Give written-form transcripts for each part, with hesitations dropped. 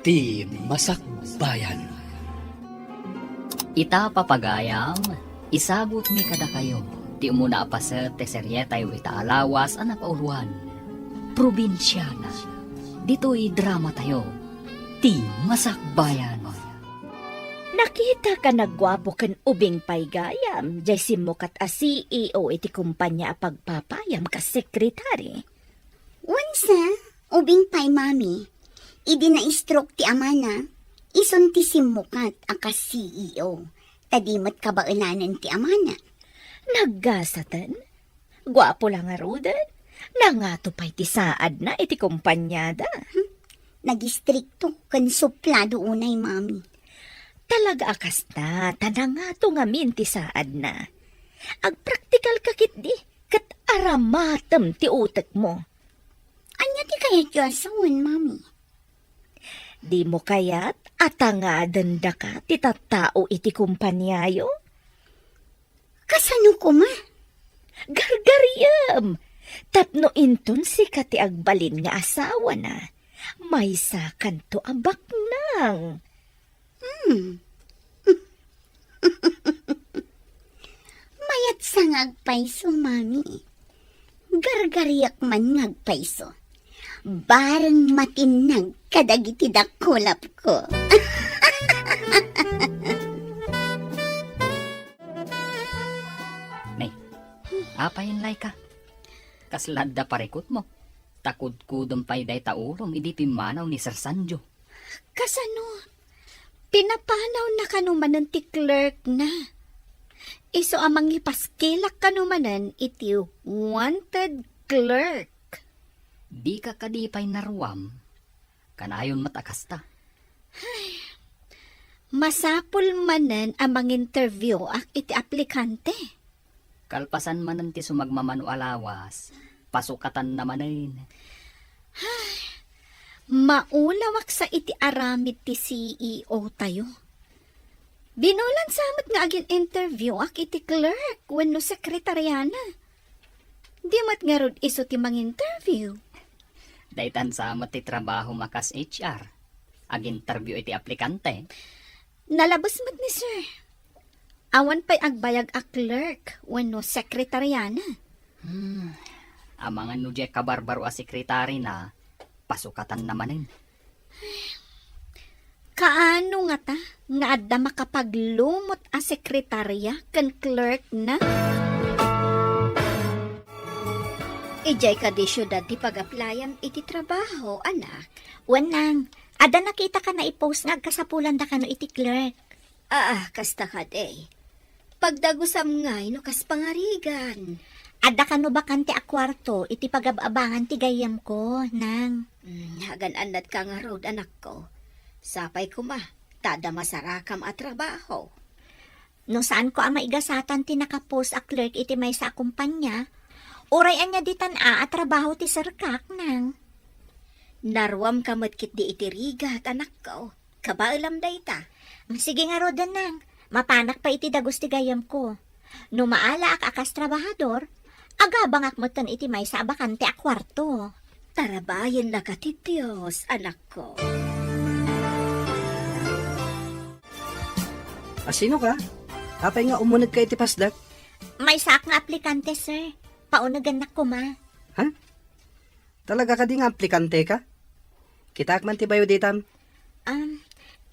Ti Masakbayan. Ita papagayam, isabot mi kada kayo. Ti umuna apaset te seryetay ita alawas ang napauluan. Probinsyana. Dito'y drama tayo. Ti Masakbayan. Nakita ka nagwapo kan ubing paygayam, jay simukat a CEO iti kumpanya a pagpapayam ka sekretary. Wansa, ubing pay mami, idi na stroke ti amana, ison ti simukat aka CEO, tadimat kabaulanan ti amana. Naggasatan? Gwapo lang nga rudan. Nangato pa'y ti saad na iti kumpanyada. Nagistrikto kan suplado unay mami. Talaga akas na, tanangato nga minti saad na. Agpraktikal kakit di, kat aramatam ti utek mo. Anya ti kaya tiyasawan mami? Di mo kaya't atangadan da ka ti tattao iti kumpanyayo? Kasano ko ma? Gargariyam! Tapno inton si kati agbalin nga asawa na. May sakan to abak nang. Mayat sa ngagpaiso mami. Gargariyak man ngagpaiso. Barang matinag kadagiti dakulap ko. Nay, apayin lay ka. Kaslad da parekot mo. Takod-kudong pa'y day taulong, idi pimanaw ni Sir Sanjo. Kasano? Pinapanaw na kanumanan ti clerk na. Iso amang ipaskilak kanumanan iti wanted clerk. Di ka kadipay naruam. Kanayon matakasta. Masapul manan amang interview ak iti aplikante. Kalpasan manan ti sumagmamano alawas. Pasukatan namanin. Maulawak sa iti aramid ti CEO tayo. Binulan samot nga agin interview ak iti clerk wenno sekretaryana. Di mat nga rod iso ti mang interview. Daytan samot ti trabaho makas HR. Ag-interview iti aplikante. Nalabas mat ni sir. Awan pa'y agbayag a clerk wenno sekretaryana. Amangan no di kabarbaro a sekretary na pasukatan namanin. Kaano nga ta? Nga adda makapaglumot a sekretarya kan clerk na? Ijay ka di syudad ti pag-applyan iti trabaho, anak. Wanang, ada nakita ka na i-post nga kasapulan da ka no iti clerk. Kasta ka day. Pagdagusam nga, kas pangarigan. Ada ka no bakante a kwarto iti pag-abangan ti gayam ko, nang. Hagan-anad ka nga road, anak ko. Sapay ko ma, tada masarakam at trabaho. No saan ko ang maigasatan ti nakapost a clerk iti may sa kumpanya, urayan niya ditan at trabaho ti serkak, nang. Narwam kamot kit di iti rigat, anak ko. Kabailam day ta. Sige nga rodan, nang. Mapanak pa iti dagos ti gayam ko. No maala ak akas trabahador, agabang akmutan iti may sa bakante a kwarto. Tarabayan na ka ti Diyos, anak ko. Sino ka? Kapay nga umunod ka iti pasdak. May saak nga aplikante, sir. Paunagan na ko, ma. Ha? Talaga ka di nga aplikante ka? Kitak man ti bayo ditam.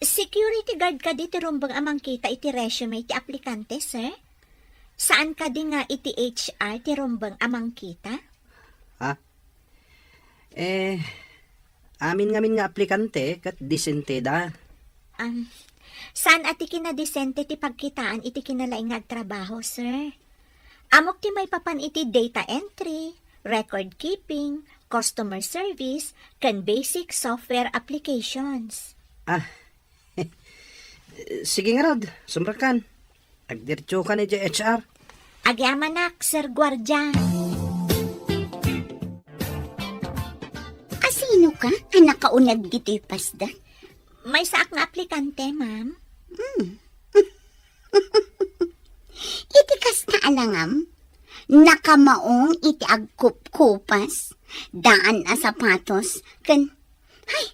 Security guard ka di ti rumbang amang kita iti resume ti aplikante, sir. Saan ka di nga iti HR ti rumbang amang kita? Amin nga aplikante kat disente da. Saan ati kinadesente ti pagkitaan iti kinalaing nga trabaho, sir? Amok ti may papan iti data entry, record keeping, customer service, kan basic software applications. Sige nga rod, sumrakan. Agdirtyo ka ni HR. Agyamanak, sir Guardia. Asino ka? Anak kaunag dito'y pasda? May saak nga aplikante, ma'am. Iti kas na alangam, nakamaong iti agkup-kupas, daan a sapatos, kan, ay,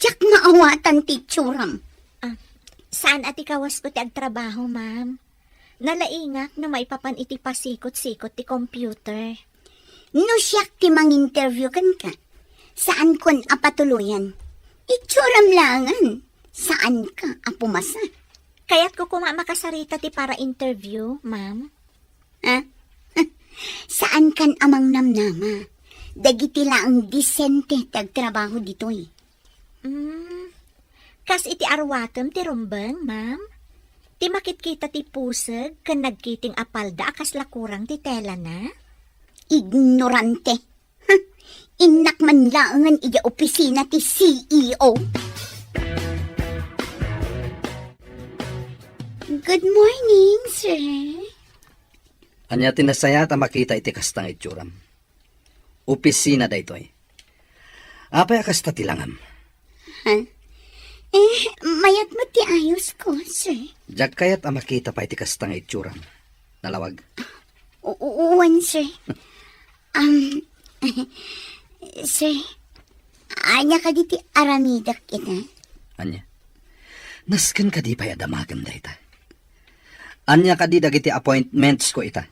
Tiyak maawatan ti tsuram. Saan ati kawas ko ti agtrabaho, ma'am? Nalaingak na maipapan iti pasikot-sikot ti computer. No siyak ti mang-interview kan ka. Saan kon apatuluyan? Itsuram langan. Saan ka apumasa? Kaya't ko kuma makasarita ti para interview, ma'am. Ha? Saan kan amang namnama? Dagiti laang disente tagtrabaho ditoy. Kas iti arwatem ti rumbeng, ma'am. Ti makit-kita ti puseg kan nagkiting apalda akas lakurang ti tela na. Ignorante. Ha? Inak man laangan iya opisina ti CEO. Good morning, sir. Anya tinasaya ta makita iti kastang itsuram. Opisina da ito'y. Apay akasta tilangam. Ha? Mayat mo ti ayos ko, sir. Jak kayat makita pa iti kastang itsuram. Nalawag. Uwan, sir. Sir, anya ka diti aramidak kita. Anya. Nasken ka di pa yadamagam da ita. Anya ka di dagiti appointments ko ita.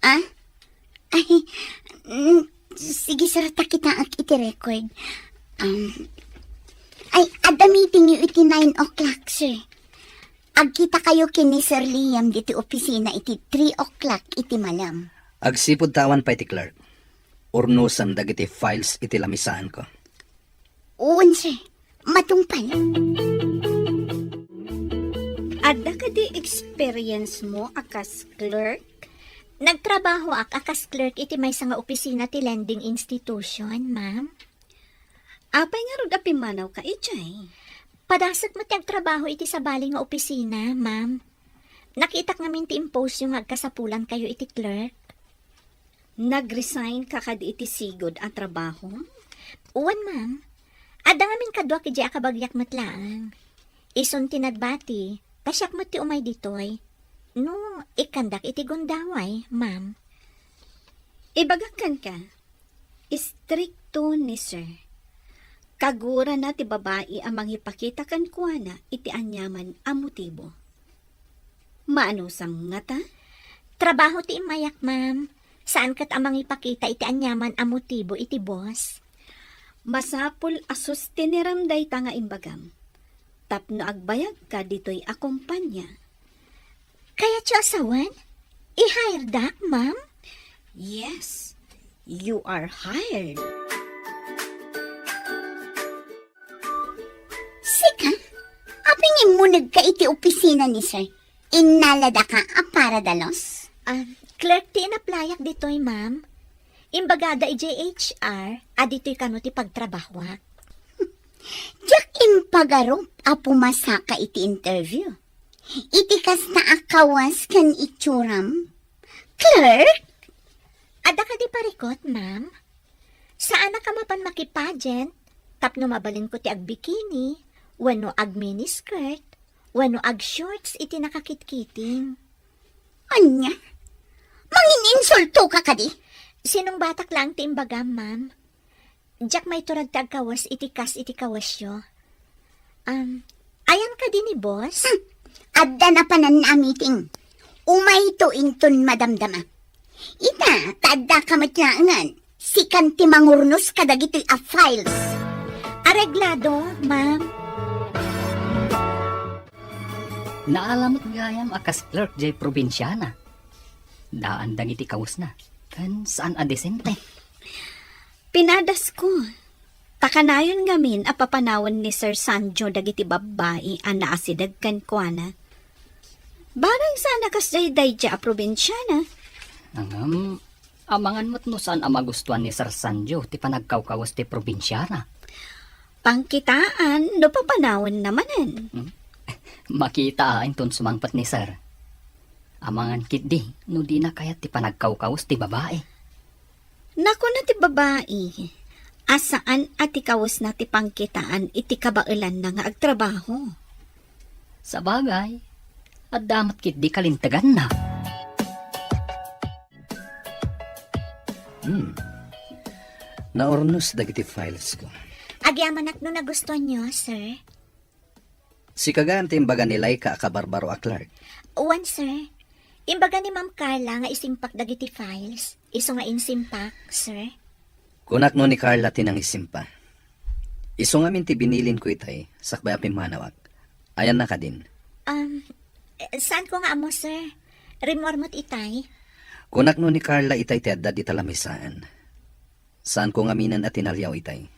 Ah? Ay, sige, sir, kita ak iti record. Ay, ada meeting yu iti 9 o'clock, sir. Agkita kayo kini Sir Liam diti opisina iti 3 o'clock iti malam. Agsipod tawan pa iti clerk. Urnusan dagiti files iti lamisaan ko. Uwan, sir. Matungpal. Ada ka di experience mo akas clerk? Nagtrabaho akas clerk iti may nga opisina ti lending institution, ma'am. Apay nga rod apimanaw ka ichay. Padasag mo ti agtrabaho iti sabali nga opisina, ma'am. Nakita ngamin ti impose yung agkasapulan kayo iti clerk. Nag-resign ka kadi iti sigod ang trabaho? Uwan, ma'am. Ada ngamin kadwa ki diya kabagyak matlaang. Ison tinadbati, pasyak mo ti umay ditoy. No, ikandak iti gundaway, ma'am. Ibagakan ka. Istrikto ni sir. Kagura na ti babae ang mangipakita kan kuana iti anyaman a motibo. Maano sang nga ta? Trabaho ti imayak, ma'am. Saan kat amang ipakita iti anyaman a motibo iti boss? Masapul asus tiniramday ta nga imbagam. Tapno agbayag ka dito'y akumpanya. Kaya tiyo asawan? I-hire dak, ma'am? Yes, you are hired. Sika, apingin mo nagka iti opisina ni sir. Inalada ka para dalos? Clerk ti inaplayak dito'y, ma'am. Imbagada i-JHR, adito'y kano ti pagtrabahwak. Diyak impagarup a pumasa ka iti interview. Iti kas na akawas kan itsuram. Clerk? Ada ka di parikot, ma'am? Saan na ka mapan makipageant? Tapno mabalin ko ti agbikini, wano ag miniskirt, wano ag shorts iti nakakitkiting. Anya? Mangin-insulto ka kadi? Sinong batak lang ti imbagam, ma'am? Diyak may turag ti agkawas iti kas iti kawasyo. Ayan ka din ni boss? Adda na panan na meeting. Umay to inton madamdama. Ita, tadda ka matyaangan. Sikan ti mangurnos kadagito'y a files. Areglado, ma'am. Naalamot gayam akas clerk jay probinsyana. Daan dagiti kawas na. Kan saan adesente? Pinadas ko. Takanayon ngamin a papanawan ni Sir Sanjo dagiti babae a naasidag kan kuana. Barang sana kas day a probinsyana. Angam, amangan mo't no saan amagustuhan ni Sir Sanjo ti panagkawkawas ti probinsyana. Pangkitaan no papanawan namanan. Makita inton sumangpat ni Sir. Amangan kit di, no di na kayat ti panagkawkawas ti babae. Naku na ti babae. Asaan at ikawas na ti pangkitaan iti kabailan na nga agtrabaho. Sa bagay, at damat kit di kalintagan na. Naornos dagiti files ko. At Agyaman at no nagustuhan nyo, sir. Si kaganti imbaga ni Laika akabarbaro a Clark. Uwan, sir. Imbaga ni Ma'am Carla nga isimpak dagiti files. Iso nga insimpak, sir. Kunak no ni Carla tinang isimpa. Iso nga minti binilin ko itay, sakbay apim manawag. Ayan na ka din. Saan ko nga amo, sir? Rimormot itay? Kunak no ni Carla itay tiadda di talamisaan. Saan ko nga minan at tinalyaw itay?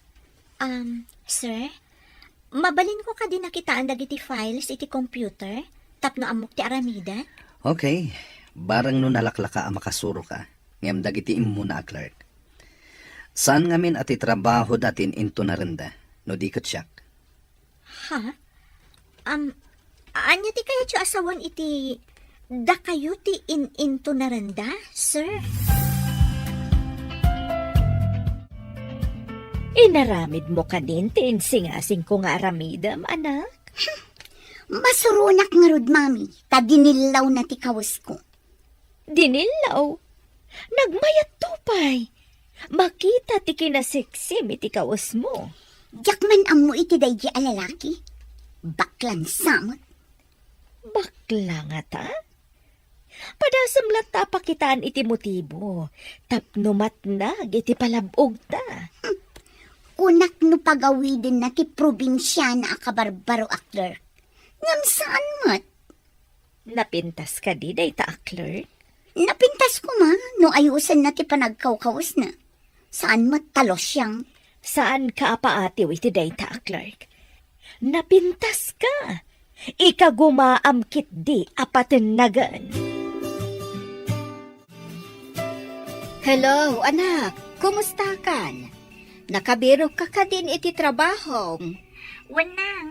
Sir? Mabalin ko ka din nakitaan dagiti files iti computer? Tapno amok ti aramida? Okay, barang no nalaklaka ang makasuro ka, ngam dagiti immo na Clark. Saan ngamin ati trabaho datin into narenda, no di siyak? Ha? Anya ti kaya tiyo asawan iti da kayo ti into naranda, sir? Inaramid mo ka din, tinsingasing ko nga aramidam, anak. Masurunak nga rod, mami. Taginilaw na ti kawas ko. Dinilaw. Nagmayat tupay. Makita ti kinasiksim iti kawas mo. Jakman amo iti daydi a lalaki. Baklan samot. Bakla nga ta? Padasam lang tapakitaan iti motibo. Tapnumat na, iti palabog ta. Unak no pagawidin na ti probinsya na akabarbaro a clerk. Ngam saan mat? Napintas ka di, day ta, clerk. Napintas ko ma, no ayusan na ti panagkawkawas na. Saan mat talos siyang? Saan ka apaatiw iti day ta, clerk? Napintas ka. Ikagumaamkit di apatinagan. Hello, anak. Kumusta kan? Nakabiro ka din iti trabaho. Wanang,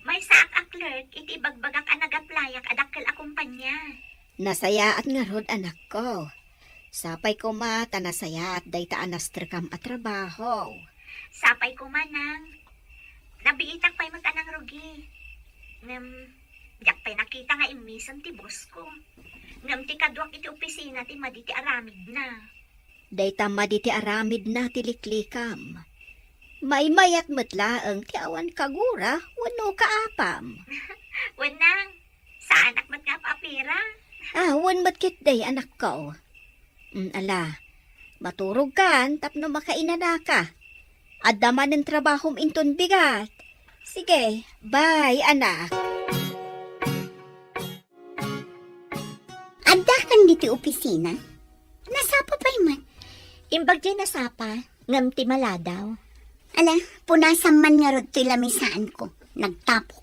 may saak a clerk iti bagbagak a nagaplayak adakkel a kumpanya. Nasaya at nga rod, anak ko. Sapay ko mata nasaya at dayta anastrikam at trabaho. Sapay ko manang. Nabiitak pa'y mag-anang rugi. Yak pa'y nakita nga imisam ti boss ko. Ngam ti kadwak iti opisina ti maditi aramid na. Dayta maditi aramid na tiliklikam. Maymayat matlaang ti awan kagura, wano kaapam. Wanang, sa anak mat nga paapira? Wan matkit day, anak ko. Ala, maturog kan, tapno makainana ka. Adaman ng trabahom inton bigat. Sige, bye, anak. Adda kan diti opisina? Nasapa pa'y mat? Imbag di nasapa, ngam ti maladaw. Ala, punasan man nga rod ti lamisaan ko. Nagtapok.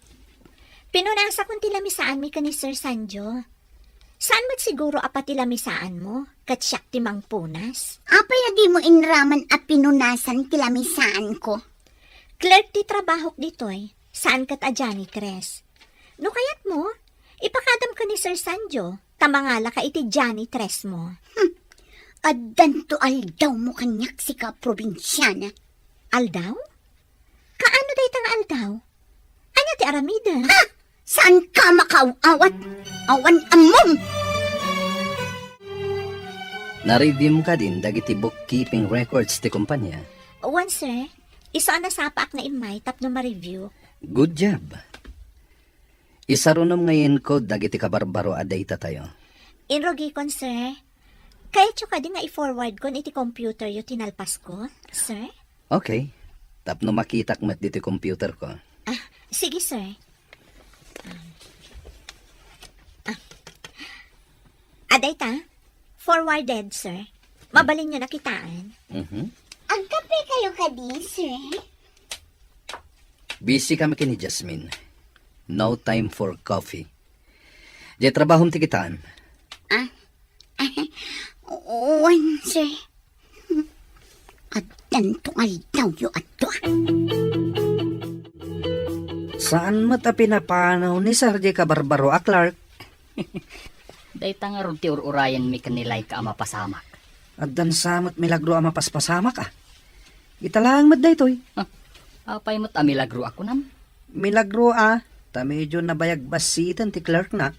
Pinunasa kong tilamisaan mi ka ni Sir Sanjo. Saan mat siguro apa tilamisaan mo? Katsyak ti mang punas? Apay adi mo inraman at pinunasan ti lamisaan ko. Clerk ti trabahok ditoy. Saan kat a janitress? No kayat mo, ipakadam ka ni Sir Sanjo. Tamangala ka iti janitress mo. Addan to aldaw mo kanyak si ka probinsyana. Aldaw? Kaano day tang aldaw? Anya ti aramida? Ha? Saan ka makaawat? Awan amom! Na-review ka din dagiti bookkeeping records ti kumpanya. One, sir. Isa na sapak na imay tapno ma-review. Good job. Isarunom ngayon ko dagiti kabarbaro a data tayo. Inrogi kon, sir. Kaya tso ka din nga i-forward kon iti computer yu tinalpas ko, sir? Okay. Tapno makitak mat diti computer ko. Sige, sir. Aday ta? Forwarded, sir. Mabalin nyo nakitaan. Ang kape kayo kadi, sir? Busy kami kini Jasmine. No time for coffee. Di trabahom ti kitaan. Wan, sir. Addan to aldaw yu adwa. Saan mo ta pinapanaw ni Sarje Kabarbaro a Clark? Dayta nga ron ti ururayan mi kanilay ka mapasamak. Addan samot milagro ang mapaspasamak ah. Italang mad daytoy. Apay mo't amilagro ako nam. Milagro ah. Ta medyo nabayag basitan ti Clark na.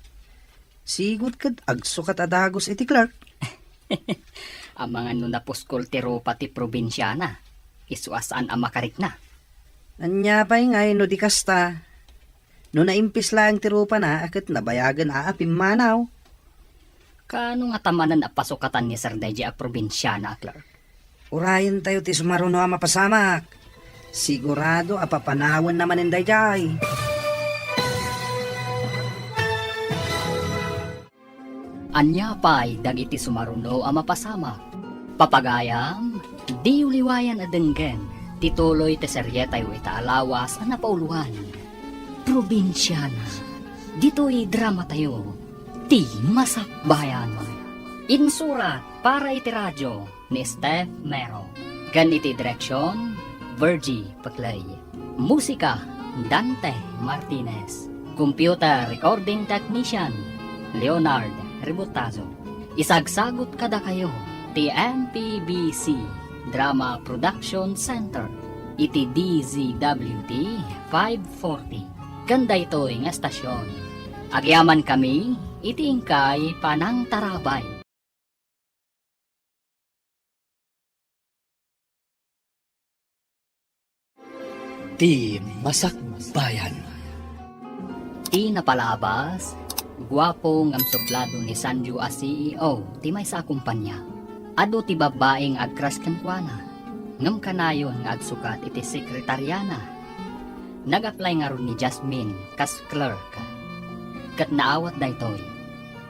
Sigut kad agsukat adagos iti Clark. Ang mga nunapuskol ti ropa ti probinsyana. Isuasaan ang makarik na. Anya pa'y ngay no di kasta. No naimpis lang tirupa na akat nabayagan aapim manaw. Kano nga tamanan a pasukatan ni Sir Deji a probinsyana, Clerk? Urayan tayo ti sumaruno a mapasamak. Sigurado apapanawan naman inday jay. Anya pa'y dagiti sumaruno a mapasamak. Papagayam, di uliwayan a denggen, tituloy te seryetay ita alawas a napauluhan. Probinsyana, dito'y drama tayo, ti masakbayan. Insurat para iti radyo ni Steph Mero. Ganiti direksyon, Virgie Paclay. Musika, Dante Martinez. Computer recording technician, Leonard Ributazo. Isagsagot kada kayo, ti MPBC Drama Production Center, iti DZWT 540. Ganda ito'y nga estasyon. Agyaman kami, iti ingkay panang tarabay. Di Masakbayan. Ti napalabas, guwapo ngam suplado ni Sanju a CEO, ti may sa kumpanya. Ado ti babaeng agkras kankwana, ngam kanayon nga agsukat iti sekretaryana. Nag-apply nga ron ni Jasmine kas clerk. Kat naawat daytoy.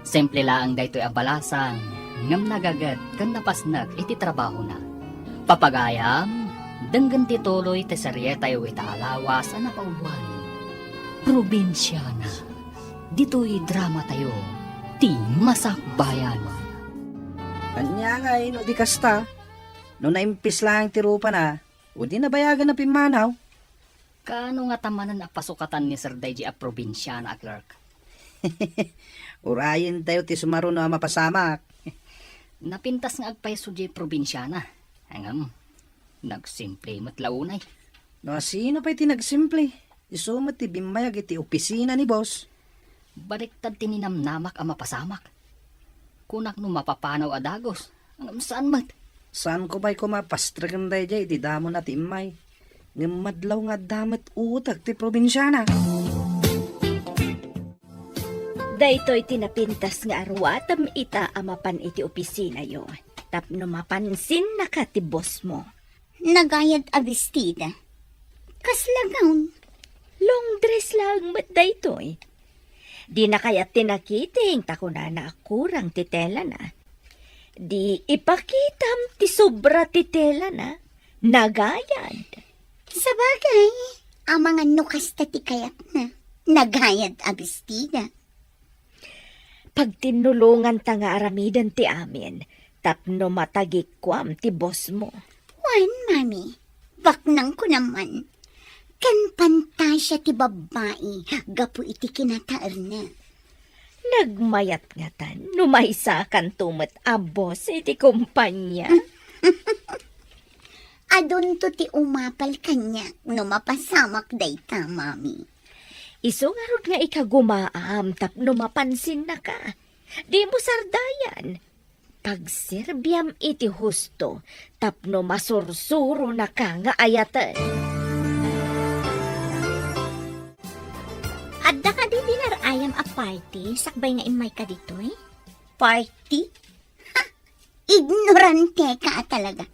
Simple lang daytoy abalasan, ngam nagagat kan napasnak iti trabaho na. Papagayam, denggan tituloy ti seryetay ita alawas a napauluan. Probinsyana, dito'y drama tayo, ti masakbayan. Anya ngay no di kasta. No naimpis lang tirupa na, o di nabayagan na pimanaw. Kano nga tamanan a pasukatan ni Sir Deji a probinsyana, Clerk? Urayan tayo ti sumaruno a mapasamak. Napintas nga agpaiso di probinsyana. Hangam, nagsimple matlaunay. No sino pa'y tinagsimple? Isumat ti bimayag iti opisina ni boss. Baliktad tininamnamak a mapasamak. Kunak no mapapanaw a dagos. Hangam saan mat? Saan ko ba'y kumapastragan day jay iti damo na ti imay? Ngamadlaw nga damat utag ti probinsyana. Daytoy tinapintas nga arwatam ita amapan iti opisina yo. Tapno mapansin na ka ti boss mo. Nagayad a bestida. Kaslagawn. Long dress lang mat daytoy. Di na kaya tinakiting takuna na kurang titela na. Di ipakitam ti sobra titela na. Nagayad. Sa bagay, ang mga nukas ti kayat na. Nagayad a bestida. Pag tinulungan ta nga aramidan ti amin, tapno matagikwam ti boss mo. Wan, mami. Baknang ko naman. Kan pantasya ti babae, gapu iti kinataar na. Nagmayat nga tan, numaysa kan tumat a boss iti kumpanya. Adun to ti umapal kanya, no mapasamak dayta, mami. Isungarod nga ikagumaam tapno mapansin na ka. Di mo sardayan. Pagserbyam iti husto, tapno masursuro na ka nga ayatan. Adda ka di dinarayam a party, sakbay nga imay ka ditoy? Party? Ha! Ignorante ka talaga.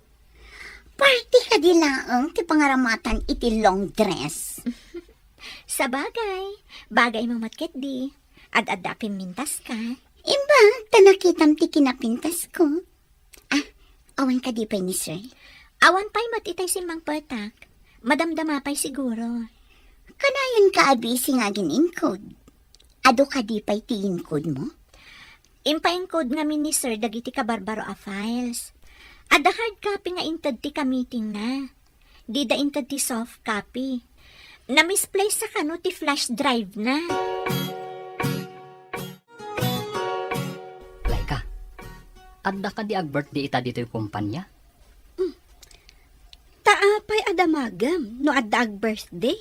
Party ka di laang ti pangaramatan iti long dress. Sa bagay mo matket di. Ad-adda pimintas ka. Imba, tanakitam ti kinapintas ko. Ah, awan ka di pa ni sir. Awan pa'y matitay si Mang Patak. Madamdama pa'y siguro. Kanayon ka abisi nga gin-encode. Ado ka di pa'y ti encode mo? Impa-encode nga ni sir dagiti ka barbaro a files. Ada hard copy nga intad ti ka meeting na. Di da intad ti soft copy. Na-misplace sa kano ti flash drive na. Laika, adda ka di ag-birthday ita dito yung kumpanya? Taapay adamagam no adda ag birthday.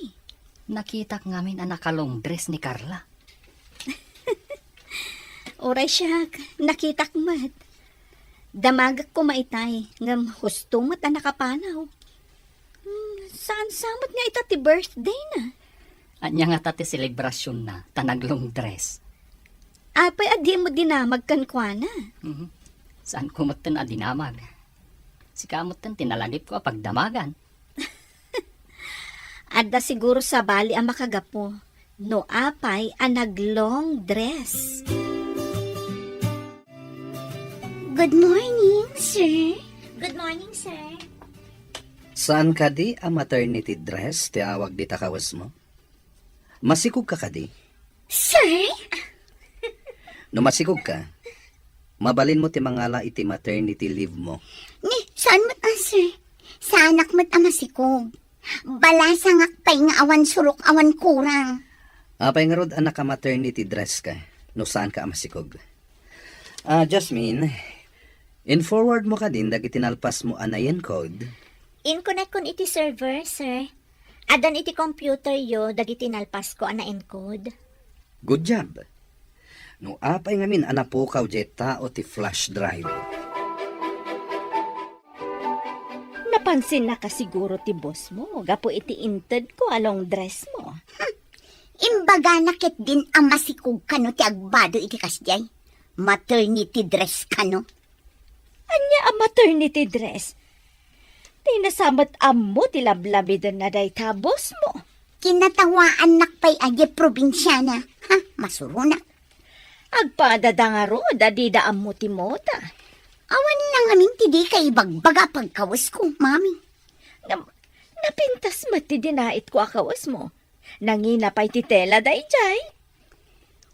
Nakita ngamin ang nakalong dress ni Carla. Oray siya, nakitak mat. Damagak ko maitay, ngam husto mat ang nakapanaw. Saan samot nga ita ti birthday na? Anya nga tati selebrasyon na, tanaglong dress. Apay adi mo dinamag kan kwa na. Mhm. Saan ko matan adinamag? Si kamutan tinalagip ko pagdamagan. Adda siguro sa bali ang makagapo. No apay ang naglong dress. Good morning, sir. Good morning, sir. Saan ka di ang maternity dress ti awag di takawas mo? Masikog ka di? Sir? No masikog ka, mabalin mo ti mangala iti maternity leave mo. Ni, saan mo't sir? Sa anak mo't masikog. Balasang akpay nga awan surok awan kurang. Apay nga rod anak ka maternity dress ka, no saan ka masikog. Jasmine, in-forward mo ka din dagi tinalpas mo anayan code. In-connect kon iti server, sir. Adan iti computer yo, dagiti nalpas ko ana encode. Good job. No apay nga min anapukaw jet tao ti flash drive. Napansin na ka siguro ti boss mo. Gapo iti inted ko along dress mo. Imbaga nakit din ang masikog kano ti agbado iti kasjay. Maternity dress kano. Anya ang maternity dress? Tinasamat amo ti lablabidon na day ta boss mo. Kinatawaan nakpay agi probinsyana. Ha, masurunak. Agpadadangaro dadida amo ti mota. Awan lang amin ti di kay bagbaga pagkawas ko, mami. Napintas mati dinait ko akawas mo. Nangina pa'y ti tela day jay.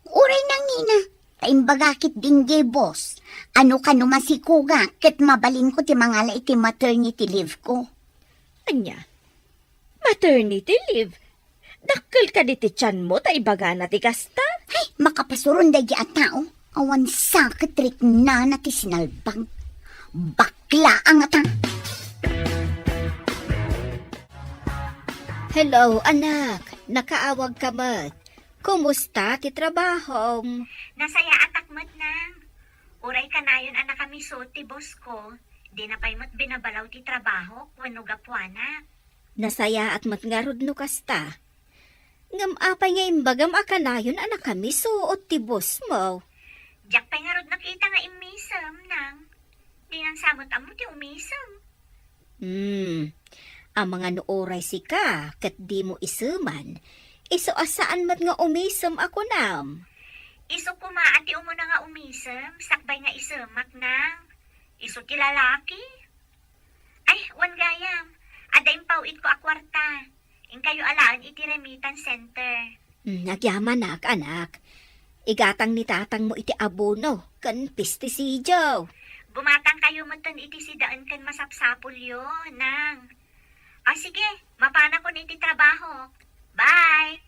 Uray nangina. Taimbagakit dingge, boss. Ano ka naman si Kuga, ket mabalin ko ti mangala iti maternity leave ko. Anya? Maternity leave? Dakkel ka di ti tiyan mo, taibaga na ti kasta? Ay, makapasuron da at tao. Awan sakit rik na ti sinalbang. Bakla ang ata. Hello, anak. Nakaawag ka mat. Kumusta ti trabaho? Nasaya atakmat nang. Uray ka na yun anak kami ti boss ko. Di na pa'y mat binabalaw ti trabaho, wano gapuana. Nasaya at matngarod no kasta. Ngam apay nga imbagam akanayon anak kami suot ti boss mo. Diyak pa'y nga rod nakita nga imisam nang. Di nang samot amo ti umisam. Ang mga nooray sika, kat di mo isuman. Iso asaan mat nga umisam ako nam. Iso kumaati umo na nga umisam, sakbay nga isamak nang. Iso ti lalaki. Ay, wan gayam. Ada impawit ko akwarta. In kayo alaan iti remittance center. Nagyaman anak. Igatang ni tatang mo iti abono, kan pestisidyo. Gumatang kayo mo iti sidaan kan masapsapul yo, nang. Sige, mapana ko na iti trabaho. Bye!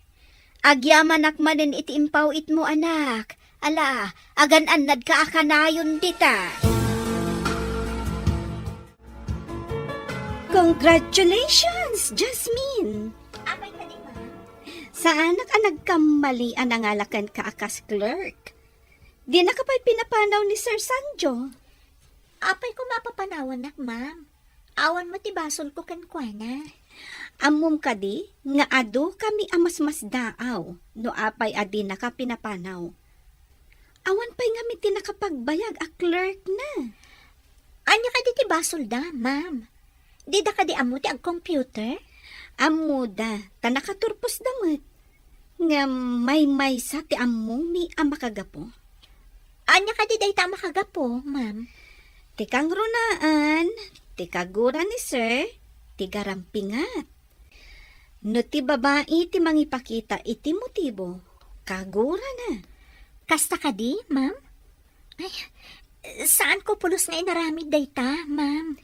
Agyaman akmanen iti impawit mo anak. Ala, agan-anad ka akanayon dita. Congratulations, Jasmine! Abay ka di ma? Sa anak ang nagkamali ang nangalakan ka akas clerk. Di na kapay pinapanaw ni Sir Sanjo. Apay ko mapapanawan nak, ma'am. Awan mo ti basol ko kankwana. Amom kadi, nga ado kami amas-mas daaw, no apay adi na ka pinapanaw. Awan pa'y nga ti nakapagbayag a clerk na. Anya ka di ti basol da, ma'am? Di da ka di amo ti ag computer? Amuda, ta nakaturpos damat. Nga may sa ti among ni ang makagapo. Anya ka di day ta makagapo, ma'am? Tikang runaan, tikagura ni sir, tigarampingat. No ti babae ti mangipakita iti motibo, kagura na. Kasta ka di, ma'am? Ay, saan ko pulos nga inaramid day ta, ma'am?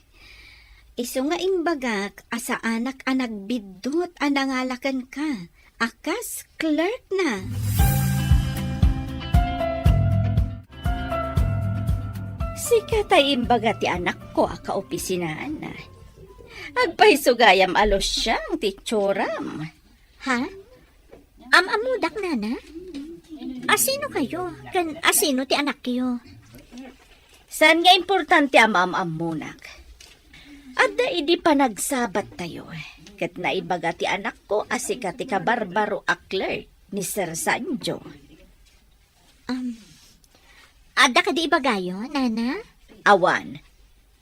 Iso nga imbagak, asa anak ang nagbidot ang nangalakan ka. Akas clerk na. Sika tay imbaga ti anak ko aka opisinaan na. Agpahisugayam alos siyang ti tsuram. Ha? Amudak nana? Asino kayo? Kan asino ti anak kayo? Saan nga importante am-am-amunak? At da idi pa nagsabat tayo. Ket naibaga ti anak ko asika ti kabarbaro a clerk ni Sir Sanjo. Ada ka di ibagayo, nana? Awan,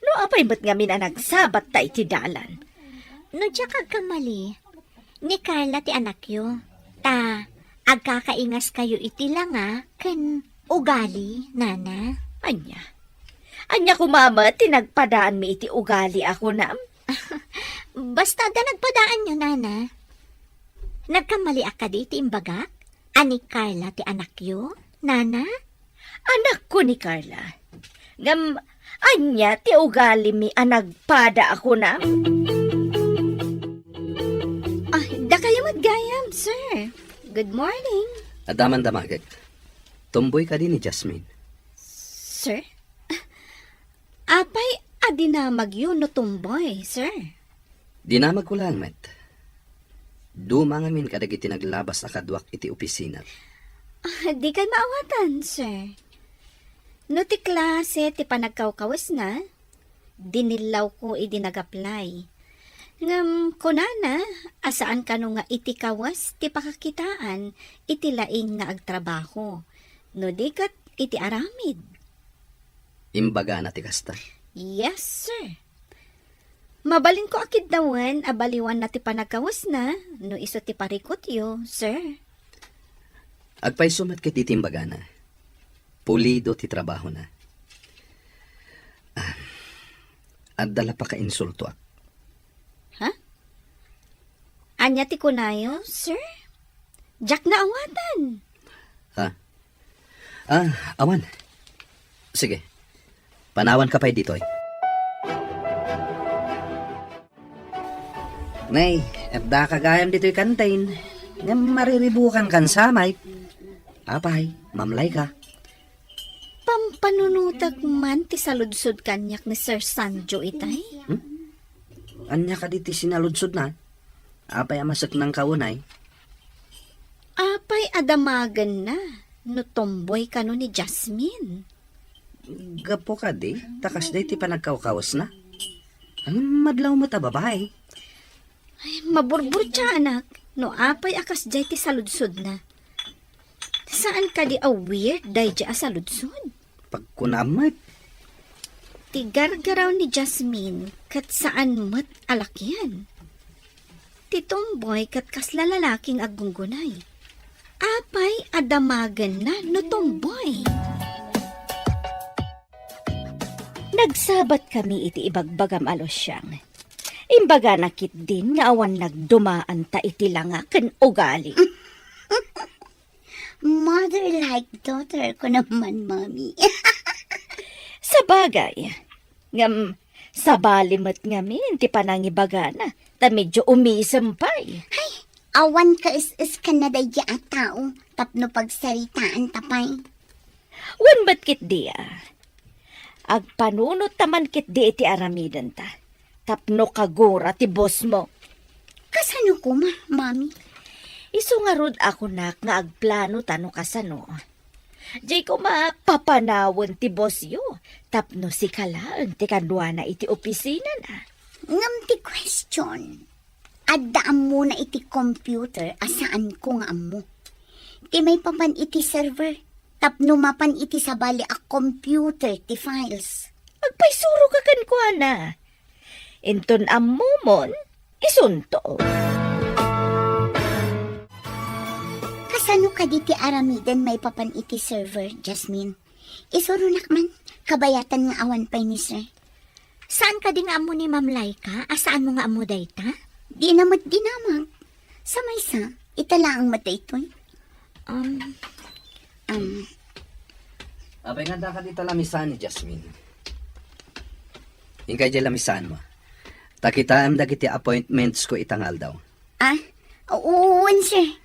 no apay ba't nga mina nagsabat ta iti dalan? No diya kag kamali, ni Carla ti anak yo. Ta, agkakaingas kayo iti lang ken ugali, nana. Anya ko mama, tinagpadaan mi iti ugali ako na. Basta da nagpadaan nyo, nana. Nagkamali ka di iti imbagak? Ani Carla ti anak yo, nana? Anak ko ni Carla. Ngam, anya ti ugali mi anagpada ako na. Da kayo magayam, sir. Good morning. Adaman damagag. Tumboy ka din ni Jasmine. Sir? Apay, adinamag yun no tumboy, sir. Dinamag ko lang, met. Dumangamin kadag iti naglabas akadwak iti opisina. Di kay maawatan, sir. No ti klase ti panagkawkawas na, dinilaw ko nag-apply. Ngam kunana, asaan ka no nga iti kawas ti pakakitaan, iti laing nga agtrabaho. No di kat iti aramid. Imbaga na ti kasta. Yes, sir. Mabalin ko akid dawan, abaliwan na ti panagkawas na, no iso ti parikot yo, sir. Agpay sumat kit iti imbaga na. Pulido ti trabaho na. At dala pa ka insulto ak. Anya ti kunayo, sir? Jack na awatan. Awan. Sige. Panawan ka pa'y ditoy. Nay, da kagayam dito'y kantain. Nga mariribukan kan samay. Apay, mamlay ka. Pampanunutak man ti saludsod kanyak ni Sir Sanjo itay. Anya ka diti sinaludsod na. Apay amasak ng kaunay. Apay adamagan na, no tomboy ka no ni Jasmine. Gapo ka di, takas day ti panagkawkawas na. Ang madlaw mo ta babae. Ay, maburbur siya anak, no apay akas jay ti saludsod na. Saan ka di weird day jay saludsod? Pagkunamat. Ti gargaraw ni Jasmine, kat saan mat alakyan. Ti tomboy kat kasla lalaking agunggunay. Apay adamagan na no tomboy. Nagsabat kami iti ibagbagam alosyang. Imbaga nakit din nga awan nagdumaan ta iti langa ken ugali. Mother like daughter ko naman, mami. Sa bagay, ngam sabalimat ngamin ti panangibaga na, ta medyo umisampay. Awan ka is ka na daya at tao, tapno pagsaritaan tapay. Wan ba't kit diya? Agpanunot taman kit di iti aramidan ta. Tapno kagura ti boss mo. Kasano ko, mami? Iso nga rod ako nak nga agplano tano kasano. Di ko mapapanawon ti boss yo. Tapno si kalaan ti kanduana iti opisina na. Ngam ti question. Addaam mo na iti computer asaan ko nga amo. Ti may papan iti server. Tapno mapan iti sabali a computer ti files. Agpaisuro ka kan ko na. Inton amumon, isunto. Kasano ka di ti aramidan may papan iti server, Jasmine? Isuro nakman, kabayatan nga awan pay ni sir. Saan ka di nga amo ni Ma'am Laika? Asaan mo nga amo dayta? Dinamag. Sa maysa, itala ang mata ito'y. Abay nga ka dito lamisan ni Jasmine. Ingkay dyan lamisan mo. Takitaan dagiti appointments ko itangal daw. Oo, sir.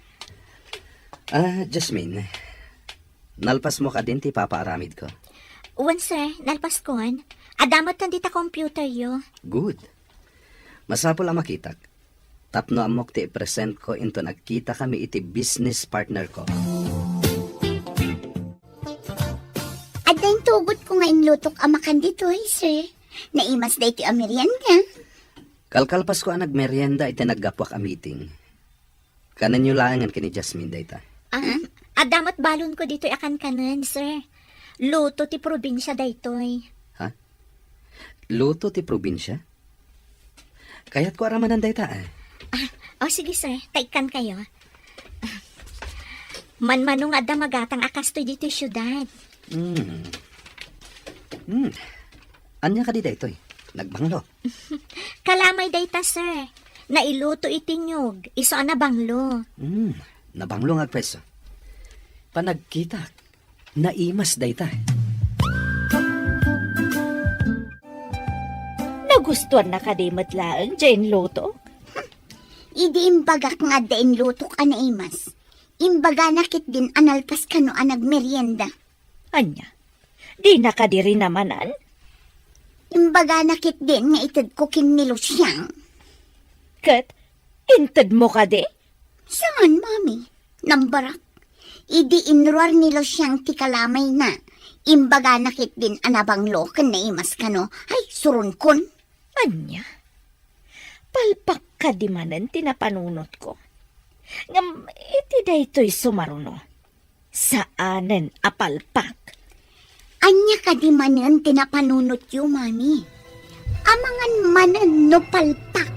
Jasmine. Nalpas mo ka din ti papaaramid ko. Uwan, sir. Nalpas koan. Adamat nandita computer yo. Good. Masapol ang makitak. Tapno amok ti present ko into nagkita kami iti business partner ko. Adang tugot ko nga inlutok amakan dito, sir. Naimas da iti Amerian ka. Kalkalpas ko ang nagmerienda iti naggapwak a meeting. Kanan nyo laangan kini Jasmine dayta. Adamat balon ko dito akan kanan, sir. Luto ti probinsya daytoy. Ha? Luto ti probinsya? Kaya't ko aramanan dayta O sige, sir. Taikan kayo. Manmanong adda magatang akastoy dito syudad. Anya ka di daytoy? Nagbanglo. Kalamay dayta, sir. Nailuto itinyog. Iso na banglo. Nabanglo nga pwesto. Panagkita. Naimas dayta. Nagustuhan na kadimot laang Jane Loto? Idi imbagak nga dain luto ka na imas. Imbaga nakit din analpas ka no anag merienda. Anya, di nakadiri namanan? Imbaga nakit din nga itad ko kin ni Luciang. Kat, intad mo ka di? Saan, mami? Nambarak. Idi inruar ni Luciang ti kalamay na. Imbaga nakit din anabang lokan na imas ka no. Ay, surun kon. Anya, palpak ka di manan tinapanunot ko. Ngam, iti daytoy sumaruno. Saanen apalpak? Anya ka di manan tinapanunot yu, mami. Amangan manan no palpak.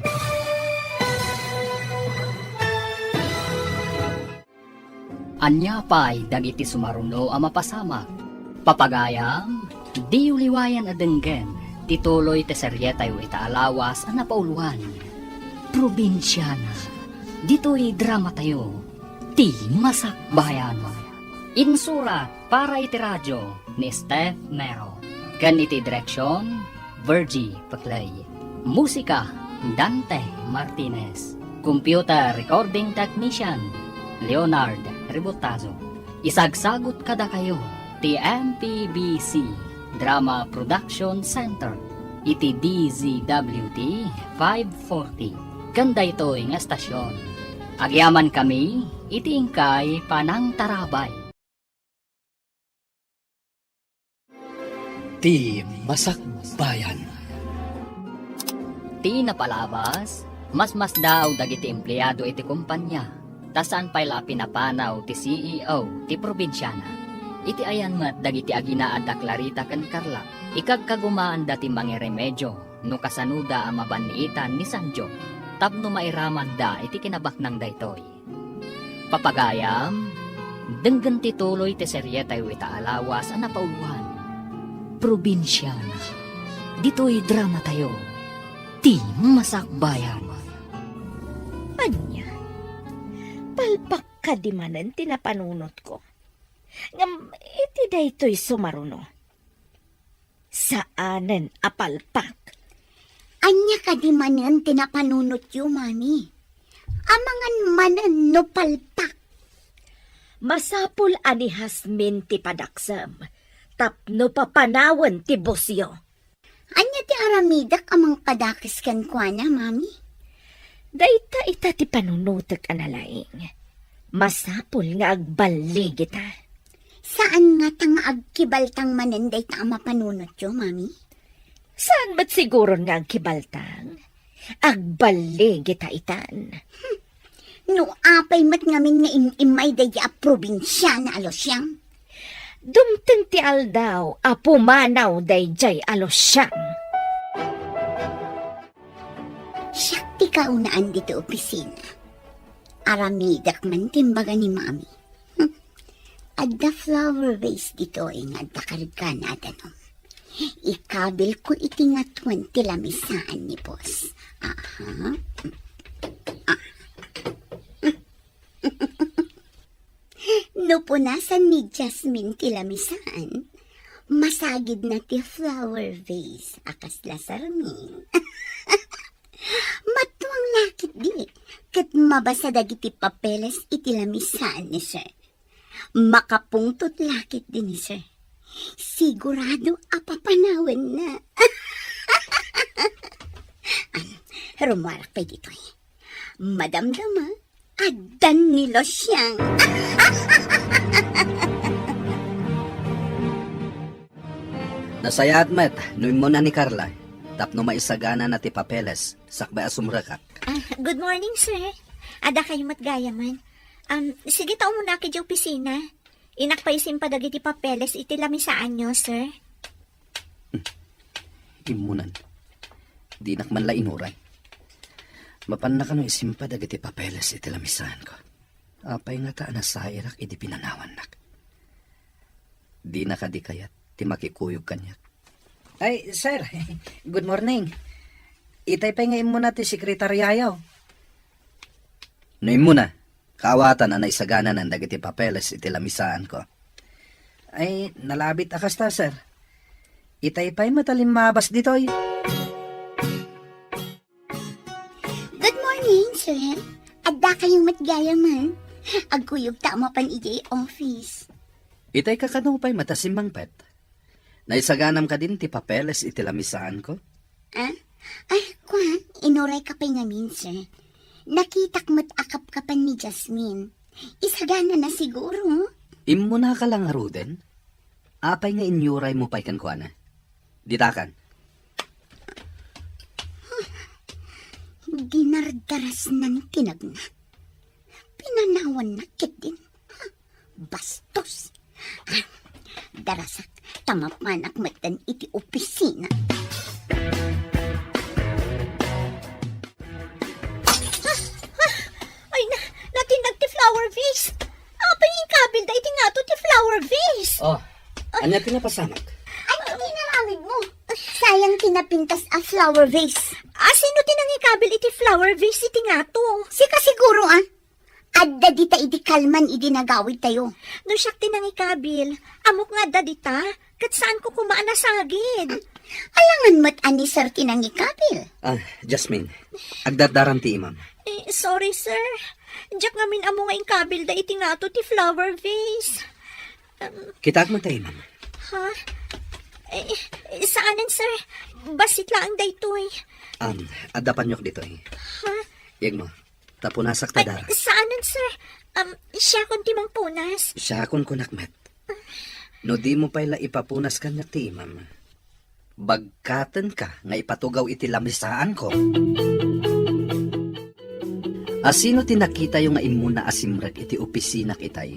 Anya pa'y dagiti sumaruno ang mapasamak. Papagayam, di uliwayan adenggen, tituloy te seryetay ita alawas ang napauluan. Probinsyana, dito'y drama tayo, ti masakbayan. Insurat para iti radyo ni Steph Mero. Kan iti direksyon, Virgie Paclay. Musika, Dante Martinez. Computer recording technician, Leonard Ributazo. Isagsagot kada kayo, ti MPBC Drama Production Center, iti DZWT 540. Ganda ito nga estasyon. Agyaman kami, iti ingkay panang tarabay. Ti Masakbayan. Ti napalabas, mas daw dagiti empleyado iti kumpanya. Tasan payla pinapanaw ti CEO ti probinsyana. Iti ayan mat dagiti aginaad da Clarita ken Carla. Ikagkagumaan dati mga remedyo no kasanuda ang mabaniitan ni Sanjo. Tapno mairaman da iti kinabaknang daytoy. Papagayam, denggan tituloy ti seryetay wita alawas ang napauluan. Probinsyana, dito'y drama tayo, ti masakbayan. Anya, palpak ka di manan tinapanunot ko. Ngam, iti daytoy sumaruno. Saanen apalpak? Anya ka di manan tinapanunot yu, mami. Amangan manan no palpak. Masapul ani Hasmin ti padaksam, tapno papanawan ti bosyo. Anya ti aramidak amang padakis kan kwa na, mami. Dayta ita ti panunutek analaing. Masapul nga agbalig ita. Saan nga tang agkibaltang manenday ta mapanunot yu, mami? Saan ba't siguro nga agkibaltang? Agbalig ita itan. No apay mat ngamin nga imay daya probinsya na alosyang. Dumteng ti aldaw, apumanaw dayjay alosyang. Siya ti kaunaan dito opisina. Aramidak man timbaga ni mami. At the flower vase dito ay nga dakarga na danom. Ikabil ko iti nga 20 lamisaan ni boss. Aha. No punasan ni Jasmine ti lamisaan, masagid na ti flower vase akas lasarmin. Matuang lakit di, kat mabasa dagiti papeles iti lamisaan ni sir. Makapungtot lakit din ni sir. Sigurado apapanawan na. Rumarak pa dito eh. Madamdama, adan ni Losyang. Nasayat met, nuim mo na ni Carla. Tapno maisagana na ti papeles, sakbay asumrakak. Good morning, sir. Ada kayo matgayaman. Sige tao muna kay opisina. Inakpaisin pa dagiti papeles iti lamisaan nyo, sir. Imunan. Di nakman la inuray. Mapan na kano isimpa dagiti papeles iti lamisahan ko. Apay nga ta na sa irak iti pinanawan nak. Di nakadikayat, ti makikuyog kanyak. Ay, sir, good morning. Itay pa ngayon muna ti sekretaryayaw. Noy muna, kaawatan na naisagana ng dagiti papeles iti lamisaan ko. Ay, nalabit akas ta, sir. Itay pa'y matalimabas ditoy. Good morning, sir. Adda kayong matgayaman. Agkuyog tama pan iti office. Itay kakanupay matasimbang pet. Naisaganam ka din ti papeles iti lamisaan ko. Ay, kwan, inuray ka pa ngamin, sir. Nakitak akap ka pa ni Jasmine. Isagana na siguro. Imo na ka lang Ruden. Apay nga inyuray mo pa'y kankwana. Ditakan. Dinardaras ng tinagna. Pinanawan na kit din. Bastos. Darasak, tamapanak matan iti opisina. Ay, natinag ti flower vase. Apa yung kabil da iti nga to ti flower vase? Oh, anya pinapasamak? Ay, tinarawid mo. Sayang tinapintas a flower vase. Sino tinang ikabil iti flower vase iti nga to? Sika siguro, Adda dita iti kalman iti nagawid tayo. No siyak tinang ikabil, amok nga da dita, kat saan ko kumaan na sagid? Alangan mat ani sir tinang ikabil. Jasmine, agdardaram ti imam. Sorry sir, diyak ngamin amo nga ikabil da iti nga to ti flower vase. Kitag mo tayo, imam. Ha? Saanan sir? Basit lang da ito eh. Adapan nyok dito eh. Ha? Yag mo, tapunasak tadara. Saanan sir? Siya kon timang punas. Siya akong kunakmet. No di mo pa'y ipapunas kanyak ti imam. Bagkatan ka nga ipatugaw iti lamisaan ko. Asino tinakita yung nga imuna asimrek iti opisina kitay?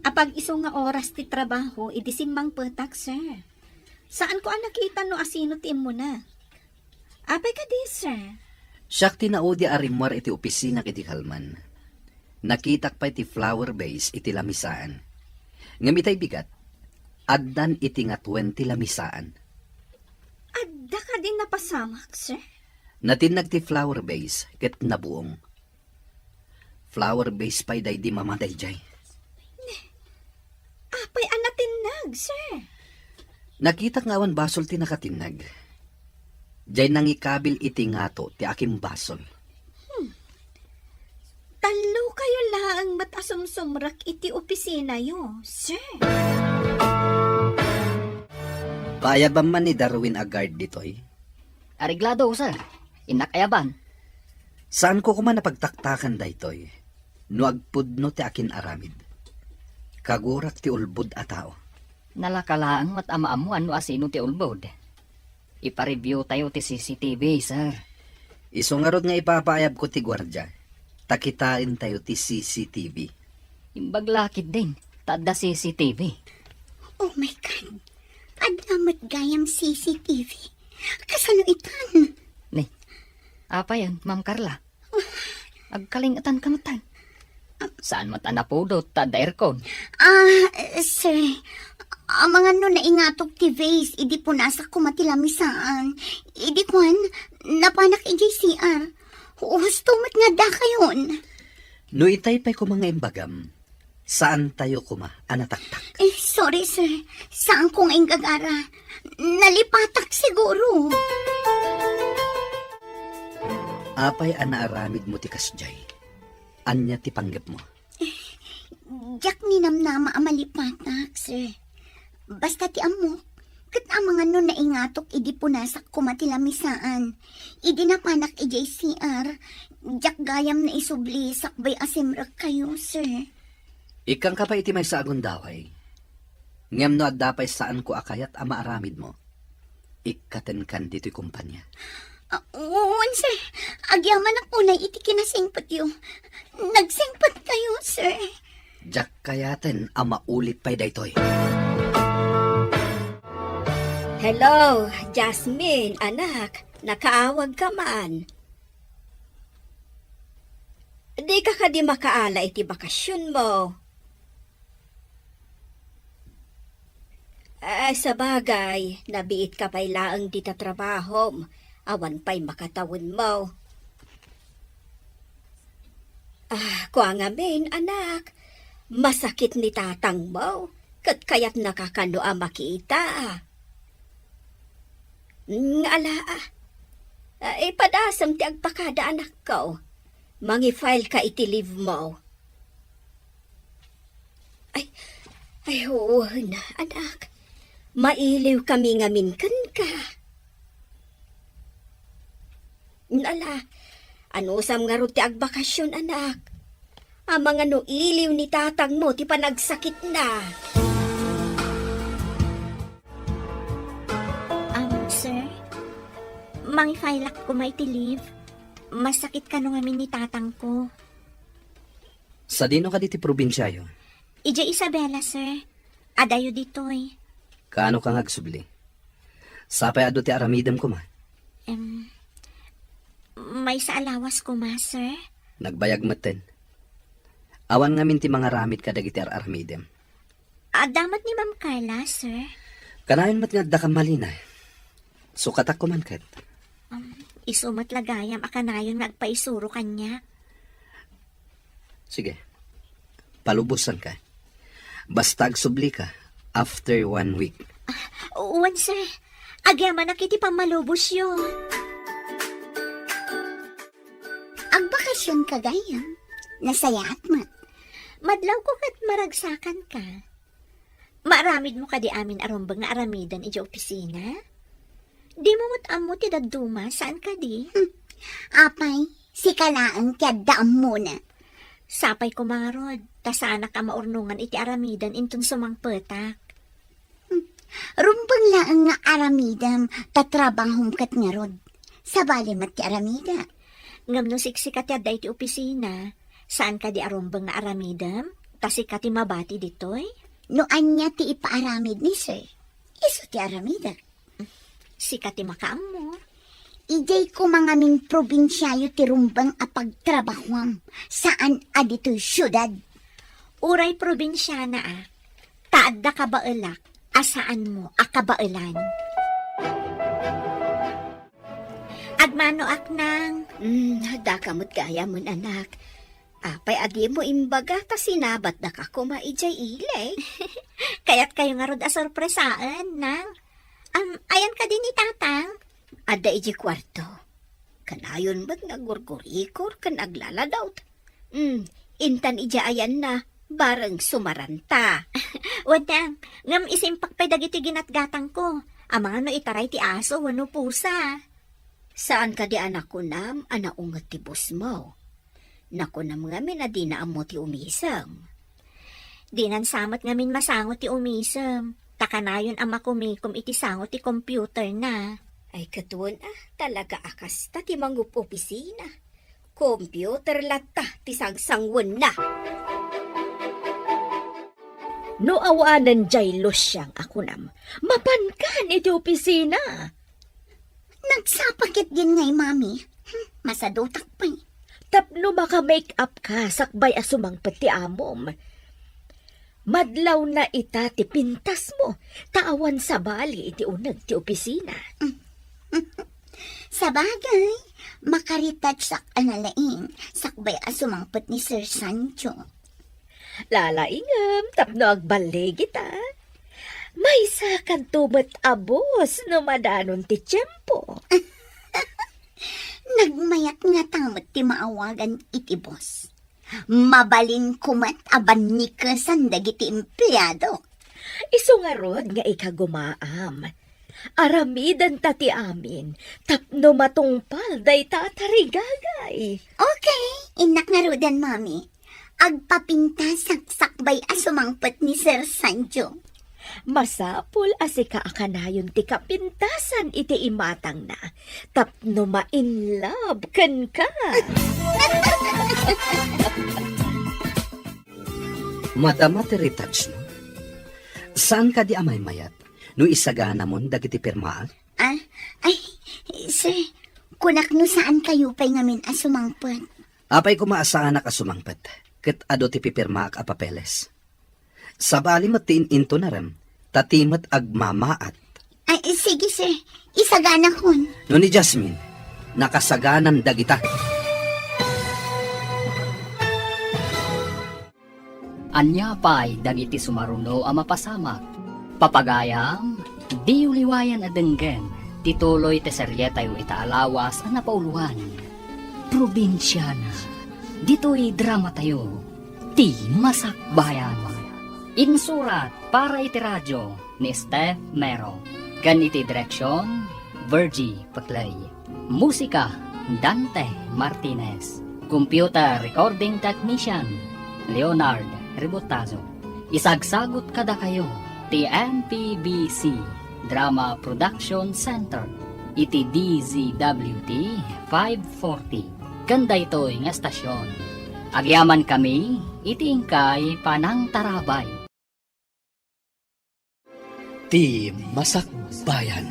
Apag iso nga oras ti trabaho, iti simbang petak, sir. Saan ko nakita no asino ti mo na? Apay ka di, sir. Siyak tinaudi arimwar iti opisina iti kalman. Nakitak pa iti flower vase iti lamisaan. Ngamitay bigat, addan iti nga 20 lamisaan. Adda ka din napasamak, sir. Natinag ti flower vase ket nabuong. Flower vase pa'y day di mamaday jay. Apay anatinag, sir. Nakita nga awan basol ti nakatinag. Jay nangikabil iti ngato ti aking basol. Talo kayo laang matasumsumrak iti opisina yo, sir. Payaban man ni Darwin Agard ditoy. Ariglado, sir. Inakayaban. Saan ko kuman napagtaktakan daytoy? No agpudno ti akin aramid. Kagurak ti ulbud a tao. Nalakalaang matamaamuan no asino ti ulbod. Ipa-review tayo ti CCTV, sir. Isungarod nga ipapaayab ko ti gwardya. Takitain tayo ti CCTV. Imbaglakid din. Tada CCTV. Oh my God. Adamat gayam CCTV. Kasano itan? Ni, apa yan, Ma'am Carla? Agkalingatan kamatan. Saan matan na po do, tada aircon? Sir, ang mga naingatok ti vase, idi po nasa kumatilamisaan. Idi kwan, napanak i-JCR. Hustumat nga da kayon. No itay pa'y kumanga imbagam. Saan tayo kuma, anataktak? Sorry sir, saan kong ingagara? Nalipatak siguro. Apay anaaramid mo ti kasjay. Anya ti panggap mo. Diyak ninamnama amalipatak, sir. Basta ti amok, kat ang mga naingatok idi punasak kumatilamisaan. Idi napanak i-JCR. Diyak gayam na isubli sakbay asimrak kayo, sir. Ikang ka pa iti may sa agundaway. Ngem no addapay saan ko akayat ama aramid mo. ikaten kan dito'y kumpanya. Oo, sir. Agyaman ang unay iti kinasingpat yung. Nagsingpat kayo, sir. Jak kayaten ama ulit pa'y daytoy. Hello, Jasmine, anak. Nakaawag ka man. Di ka di makaala iti bakasyon mo. Sa bagay, nabiit ka pa'y laang di ta trabaho. Awan pa'y makatawin mo. Kuha nga min, anak. Masakit ni tatang mo. Kat kaya't nakakano makita. Ala, ipadasam ti agpakada anak ko. Mangi-file ka iti leave mo. Ay, oo na, anak. Mailiw kami nga minkan ka. Ala, ano sam nga ro ti agbakasyon, anak? Amang ano iliw ni tatang mo ti panagsakit na. Sir, mangifailak ko maiti leave. Masakit ka nung amin ni tatang ko. Sa dino ka diti probinsya yo? Ija Isabela, sir. Adayo ditoy. Kaano kang agsubli? Sapay ado ti aramidem ko ma. May sa alawas ko ma, sir. Nagbayag maten. Awan nga minti mga ramit ka dagiti aramidem. Damat ni Ma'am Carla, sir. Kanayon mat nga da malina. Sukatak ko man kat. Isumat lagayam akanayon nagpaisuro kanya. Sige. Palubusan ka. Basta agsubli ka after 1 week. Uwan, sir. Agyaman na kiti pamalubos yun. Agbakasyon ka gayam. Nasayaat mo. Madlaw ko kat maragsakan ka. Maaramid mo ka di amin arumbang nga aramidan ija opisina? Di mo mo ti daduma, saan ka di? Apay, si kalaan kaya daam muna. Sapay ko mga rod, tasana ka maurnungan iti aramidan intong sumangpetak. Rumbang laang nga aramidam, tatrabahom kat nga rod. Sabali mat ti aramida. Ngam no siksikat yada iti opisina, saan ka di arumbang nga aramidam? Tasika ti mabati ditoy? No anya ti ipaaramid ni sir. Iso ti aramida. Sikat ti makaammo. Ijay ko mga min probinsyayo ti rumbang apagtrabahwam. Saan adito'y syudad? Uray probinsyana Taad da kabaelak, asaan mo akabaelan. Agmano aknang. Dakamot kaya mon anak. Apay adi mo imbaga ta sinabat da ka kumaijay ilay. Kaya't kayo nga rod asorpresaan, nang. Ayan ka din ni tatang. Ada iji kwarto. Kanayon ba't nagurgurikor kan aglaladaw? Intan ija ayan na, bareng sumaranta. Wadang, ngam isimpak pa dagiti ginatgatang ko. Amang ano itaray ti aso, wano pusa. Saan ka di anak ko nam, anaungat ti bus mo? Naku nam ngamin na di na amo ti umisang. Dinan samat ngamin masangot ti umisang. Takanayon ama kumikom iti sangot ti computer na. Ay katuon talaga akas ta ti mangup opisina. Computer latta ti sangsangwan na. No awanan jay losyang ako nam. Mapankan iti opisina. Nagsapakit din ngay, mami. Masadotak pa eh. Tapno maka-make up ka sakbay asumang pati amom. Madlaw na ita ti pintas mo, taawan sa bali iti unag ti opisina. Sa bagay, makaritouch sak analaing, sakbay asumangpot ni Sir Sancho. Lalaingam, tapno agbalig kita. May sakan tumat abos no madanon ti tiyempo. Nagmayat nga tamot ti maawagan iti boss. Mabalin kumat aban ni kesan dagiti empleyado. Isu nga rod nga ikagumaam. Aramidan tati amin, tapno matungpal day tatarigagay. Okay, inak nga rodan, mami. Agpapinta saksakbay asumangpot ni Sir Sancho. Masapul asika akanayon ti kapintasan iti imatang na. Tapno ma-in love ken ka. Madama ti retouch no? Saan ka di amay mayat? No isagana mon dagiti pirmaan? Ay, sir, kunak no saan kayo pa'y ngamin asumangpot? Apay kumaasaan na kasumangpet, ket ado ti pipirma ak apapeles. Sabali matiin into na ram, tatimat agmamaat. Ay, sige sir, isagana kon. No ni Jasmine, nakasaganan dagita. Anya pa'y dagiti sumaruno a mapasamak. Papagayam, di uliwayan adenggen, tituloy te seryetayo itaalawas a napauluhan. Probinsyana, dito'y drama tayo, ti masakbayan. Insurat para iti radyo ni Steph Mero. Kan iti direksyon, Virgie Paclay. Musika, Dante Martinez. Computer Recording Technician, Leonard Ribotazo. Isagsagot kada kayo, ti MPBC Drama Production Center, iti DZWT 540. Ganda ito'y nga estasyon. Agyaman kami, iti ingkay panang tarabay. Ti Masakbayan.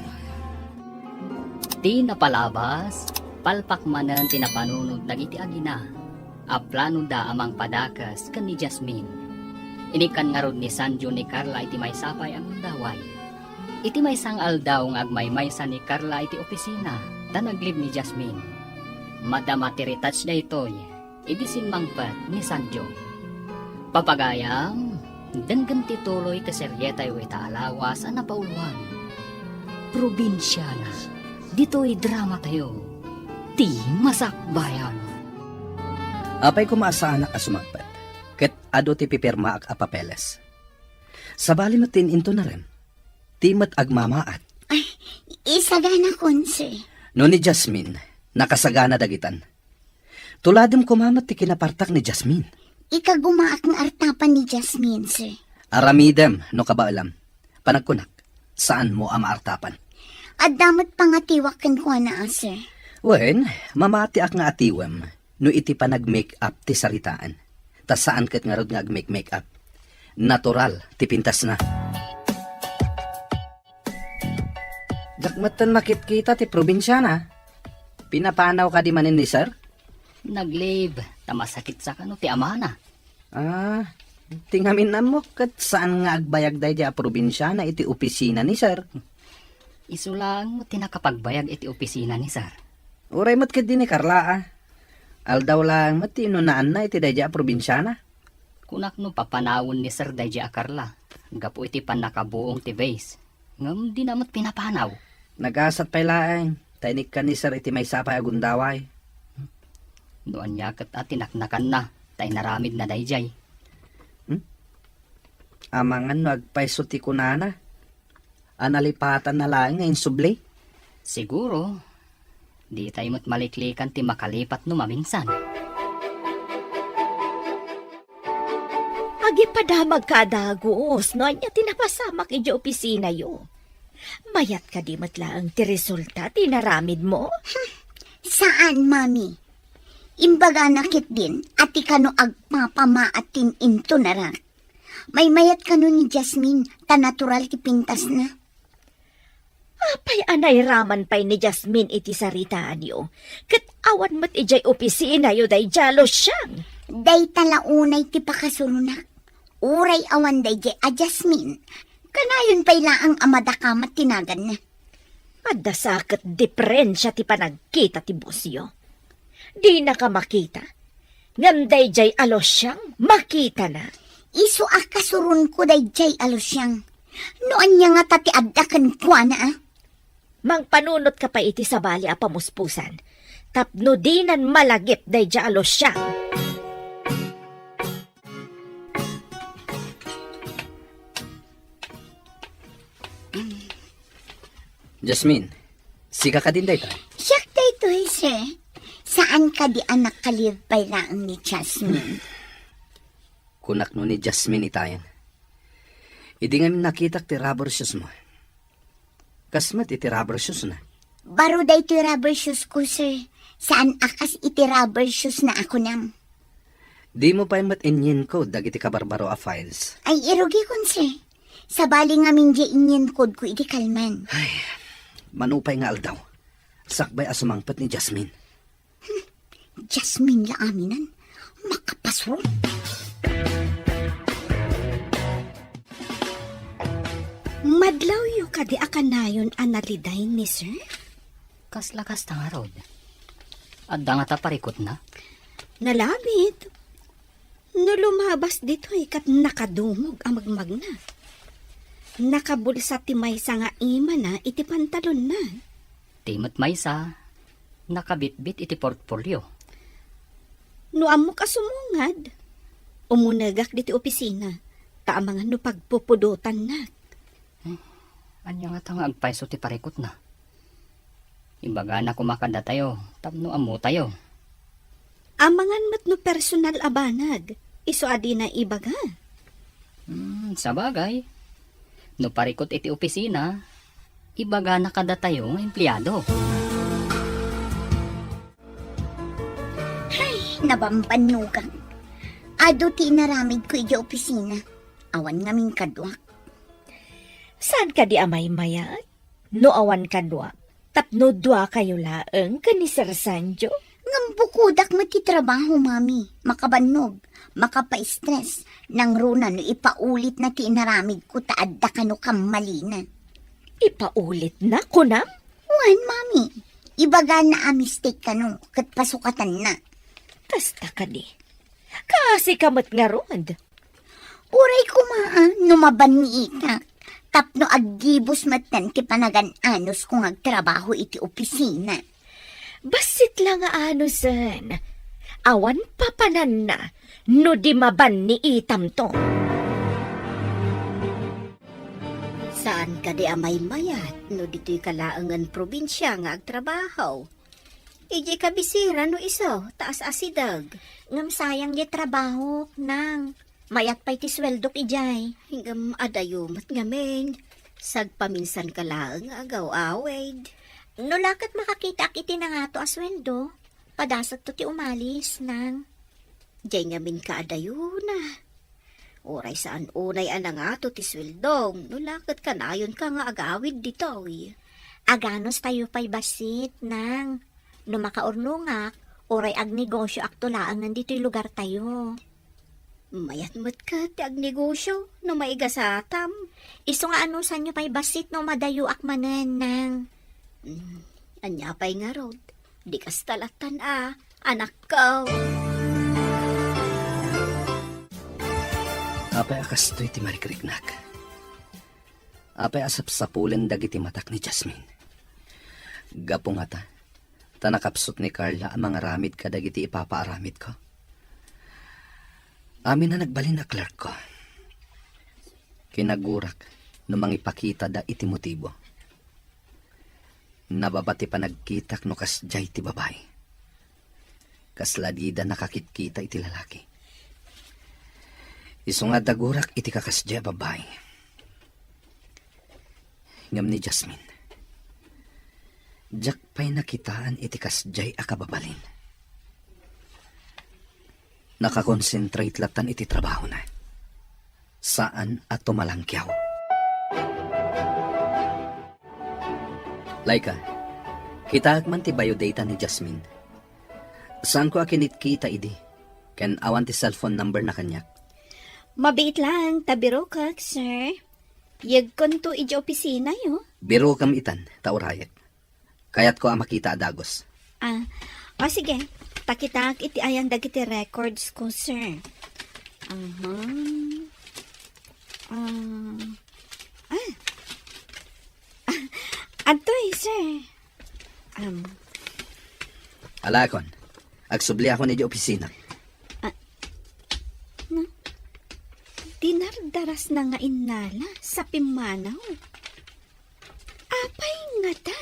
Ti napalabas, palpakmanan ti napanunod dagiti agina. Aplano da amang padakas kan ni Jasmine. Inikan nga rod ni Sanjo ni Carla iti may sapay ang undaway. Iti may sang aldaw nga agmaymaysa ni Carla iti opisina, da naglib ni Jasmine. Madama ti retouch na ito'y, idisin mangpat ni Sanjo. Papagayam, denggan ti tuloy ti seryetayo itaalawas a napauluan. Probinsyana, dito'y drama tayo, ti masakbayan. Apay kumaasaan na kasumagpet, ket ado ti pipirma ak apapeles. Sabali matin into na rin, timat agmamaat. Ay, isagana kon sir. No ni Jasmine, nakasagana dagitan. Tuladim kumamat ti kinapartak ni Jasmine. Ikagumaak ng artapan ni Jasmine, sir. Aramidem, no kabaalam. Panagkunak, saan mo ang maartapan? At damat pangatiwakan ko na, sir. Wen, mamati ak nga atiwem, no iti pa nag-make-up ti saritaan. Ta saan ket nga rod nga ag-make-up? Natural, ti pintas na. Dakmatan makit-kita ti probinsya na. Pinapanaw ka di manin ni sir? Naglib, tamasakit sa kano ti amana. Tingamin na mo kat saan nga agbayag day di a probinsya na iti opisina ni sir. Isu lang mo tinakapagbayag iti opisina ni Sir. Uray mat ket di ni Carla Aldaw lang mat tinunaan na iti day di a probinsya na. Kunak no papanawon ni Sir Dayja Akarla. Gapo iti panakabuong ti base. Ngam di namat pinapanaw. Nagasat pa'y laeng. Tainik ka ni sir iti may sapay agundaway. Doan niya kat tinaknakan na. Tay naramid na dayjay. Amangan no agpaiso ti kunana. Analipatan na lang ngayon subli. Siguro, di tayo mo't maliklikan ti makalipat no maminsan. Agi padamag kadagos, no anya tinapasamak iti opisina yo. Mayat ka di matlaang ti resulta tinaramid mo? Saan, mami? Imbaga nakit din, at ikano agpapamaatin into na ra. May mayat kano ni Jasmine, ta natural ti pintas na. Apay anay raman pay ni Jasmine iti saritaan yo. Kat awan mat ijay opisina yo day jalo siyang. Day talaunay ti pakasurunak. Uray awan day jay a Jasmine. Kanayon pa'y laang amadakamat tinagan na. Adasakit diferensya ti panagkita ti busyo. Di na ka makita. Nganday jay alos siyang makita na. Isu kasurun ko day jay alosyang. Noon niya nga tati addakan kwa na Mang panunot ka pa iti sabali a pamuspusan. Tapno dinan malagip day jay alos siyang. Jasmine, sika ka din day ta. Siyak day to, sir. Saan ka di anak kalibay laang ni Jasmine? Kunak no ni Jasmine itayan. Idi nga nakita ti rubber shoes mo. Kasmat iti rubber shoes na. Baro da iti rubber shoes ko, sir. Saan akas iti rubber shoes na ako nam? Di mo pa matinyin ko dagiti kabarbaro a files. Ay, irugi kon, sir. Sabali nga minja inyen kod ko iti kalman. Manupay nga aldaw. Sakbay asumangpat ni Jasmine. Jasmine la aminan. Makapasword. Madlaw yu kadi akanayon analiday ni sir? Kas-lakas ta nga rod. Adda nga ta parikot na. Nalabit. No lumabas dito kat nakadumog ang magmagna. Nakabulsa ti maysa nga ima na iti pantalon na. Timot maysa, nakabitbit iti portfolio. No amo ka sumungad. Umunagak diti opisina. Taamangan no pagpupudutan na. Anya nga ta nga agpaiso ti parikot na. Imbaga na kumakanda tayo, tapno amo tayo. Amangan mat no personal abanag. Iso adi na ibaga. Sa bagay, no parikot iti opisina, ibaga na kada tayo nga empleyado. Nabambanugang. Ado ti naramid ko iti opisina. Awan ngaming kadwak. Saan ka di amay mayat? No awan kadwa. Tapno dua kayo laeng ka ni Sir Sanjo? Ngambukudak mo ti trabaho, mami. Makabanog, makapa-stress. Nang runa no ipaulit na ti naramid ko taadda ka no kamalina. Ipaulit na kunam? Wan, mami. Ibaga na a mistake ka no, kat pasukatan na. Kasta ka di. Kasi kamat nga rod. Uray kumaan, numaban ni Ika. Tapno aggibos matan ti panagan anos kung agtrabaho iti opisina. Basit lang nga ano, sen. Awan papanan na, no di maban ni itam to. Saan ka di amay mayat? No dito'y kalaangan probinsya nga agtrabaho. Iji kabisira no iso, taas asidag. Ngam sayang di trabaho, nang. Mayat pa'y ti sweldok ijay. Hinggam adayumat ngamen. Sagpaminsan ka lang agaw awed. No lakat makakita kiti na nga to asweldo. Padasat to ti umalis, nang. Diyay ngamin ka adayuna. Oray saan unay ana nga to ti sweldong. No lakat ka nayon ka nga agawid dito. Aganos tayo pa'y basit, nang. No makaurnungak, oray ag negosyo aktulaan nandito'y lugar tayo. Mayat mat ka ti agnegosyo no maigasatam. Iso nga ano sa nyo pa'y basit no madayo akmanan, nang. Anya pa'y nga rod. Di kas talatan anak ko. Apay akas to'y ti marikriknak. Apay asap-sapulen dagiti matak ni Jasmine. Gapo nga ta. Tanakapsot ni Carla ang mga ramid ka dagiti ipapaaramid ko. Amin na nagbalin na clerk ko. Kinagurak no mangipakita da iti motibo. Nababati pa nagkitak no kasjay ti babay. Kasladida nakakitkita iti lalaki. Iso nga dagurak iti kakasjay babay. Ngam ni Jasmine. Diyak pa'y nakitaan iti kasjay akababalin. Nakakonsentrate latan iti trabaho na. Saan at tumalangkyaw. Laika, kita man ti biodata ni Jasmine. Saan ko akinit kita idi? Ken awan ti cellphone number na kanyak. Mabait lang, tabiro kak, sir. Yag kon to iji opisina yo. Biro kam itan, taurayag. Kayat ko ang makita adagos. Sige. Takitak iti ayan dagiti records ko, sir. Antoy, sir. Alakon, agsubli ako ni di opisina. Dinardaras na nga inala sa pimanaw. Apay nga ta.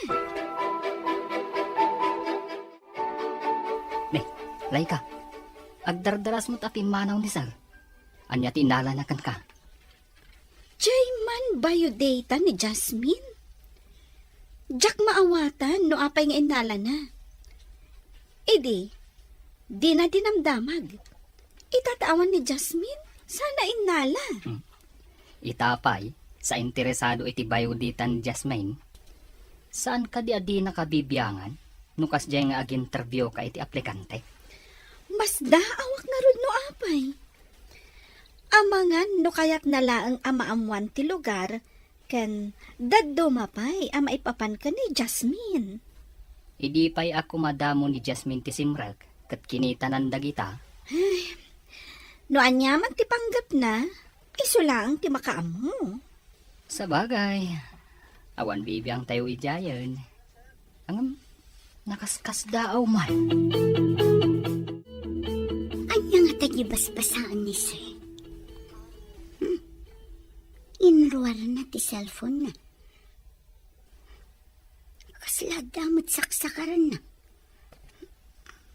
Laika, agdardaras mo't api manaw ni Sal. Anya tinala na kan ka. Jayman biodata ni Jasmine. Jack maawatan no apay nga inala na. Di na dinamdamag. Itatawan ni Jasmine, sana inala. Itapay, sa interesado iti bioditan Jasmine, saan ka di adi nakabibiyangan, nukas dyan nga ag-interview ka iti aplikante? Mas daawak nga rod no apay. Amangan no kaya't nalaang amaamuan ti lugar, kan daddo mapay ama ipapan ka ni Jasmine. Idi pa'y ako madamo ni Jasmine ti simrag, kat kinita ng dagita. No anyaman ti panggap na, iso lang ti makaamo. Sa bagay, awan bibiyang tayo ijayan. Ang nakaskas daaw man. Anya nga tagibasbasaan ni sir. Inruar na ti cellphone na. Kasla damot saksakaran na.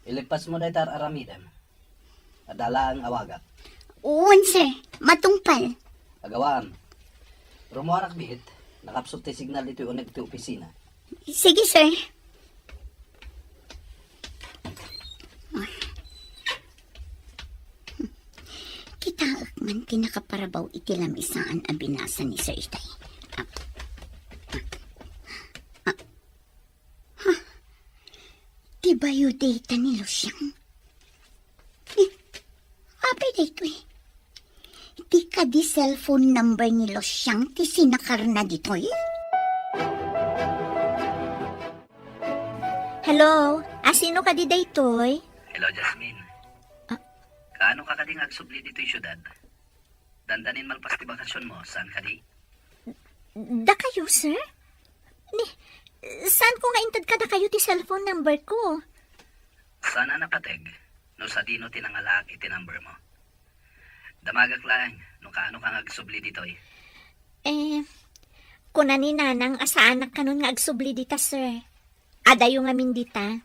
Ilipas mo na itar aramidem. Adala ang awagat. Uwan sir, matungpal. Agawaan. Rumuarak bihit. Nakapsot ti signal dito yung ti opisina. Sige sir. Kitaak man tinakaparabaw iti lamisaan a binasa ni Sir Itay. Ti biodata ni Lusyang. Apay dito eh. Ti ka di cellphone number ni Lusyang ti sinakar na dito eh. Hello, asino ka di daytoy? Hello, Jasmine. Kaano ka kading agsubli dito yung syudad? Dandanin malpas ti bakasyon mo, saan ka di? Da kayo, sir? Saan ko nga intad ka da kayo ti cellphone number ko? Sana napateg, no sa dino tinangalak iti number mo. Damagak lang, no kaano kang agsubli dito eh. Kuna ni nanang asaanak ka nun nga agsubli dita, sir. Adayo nga min dita.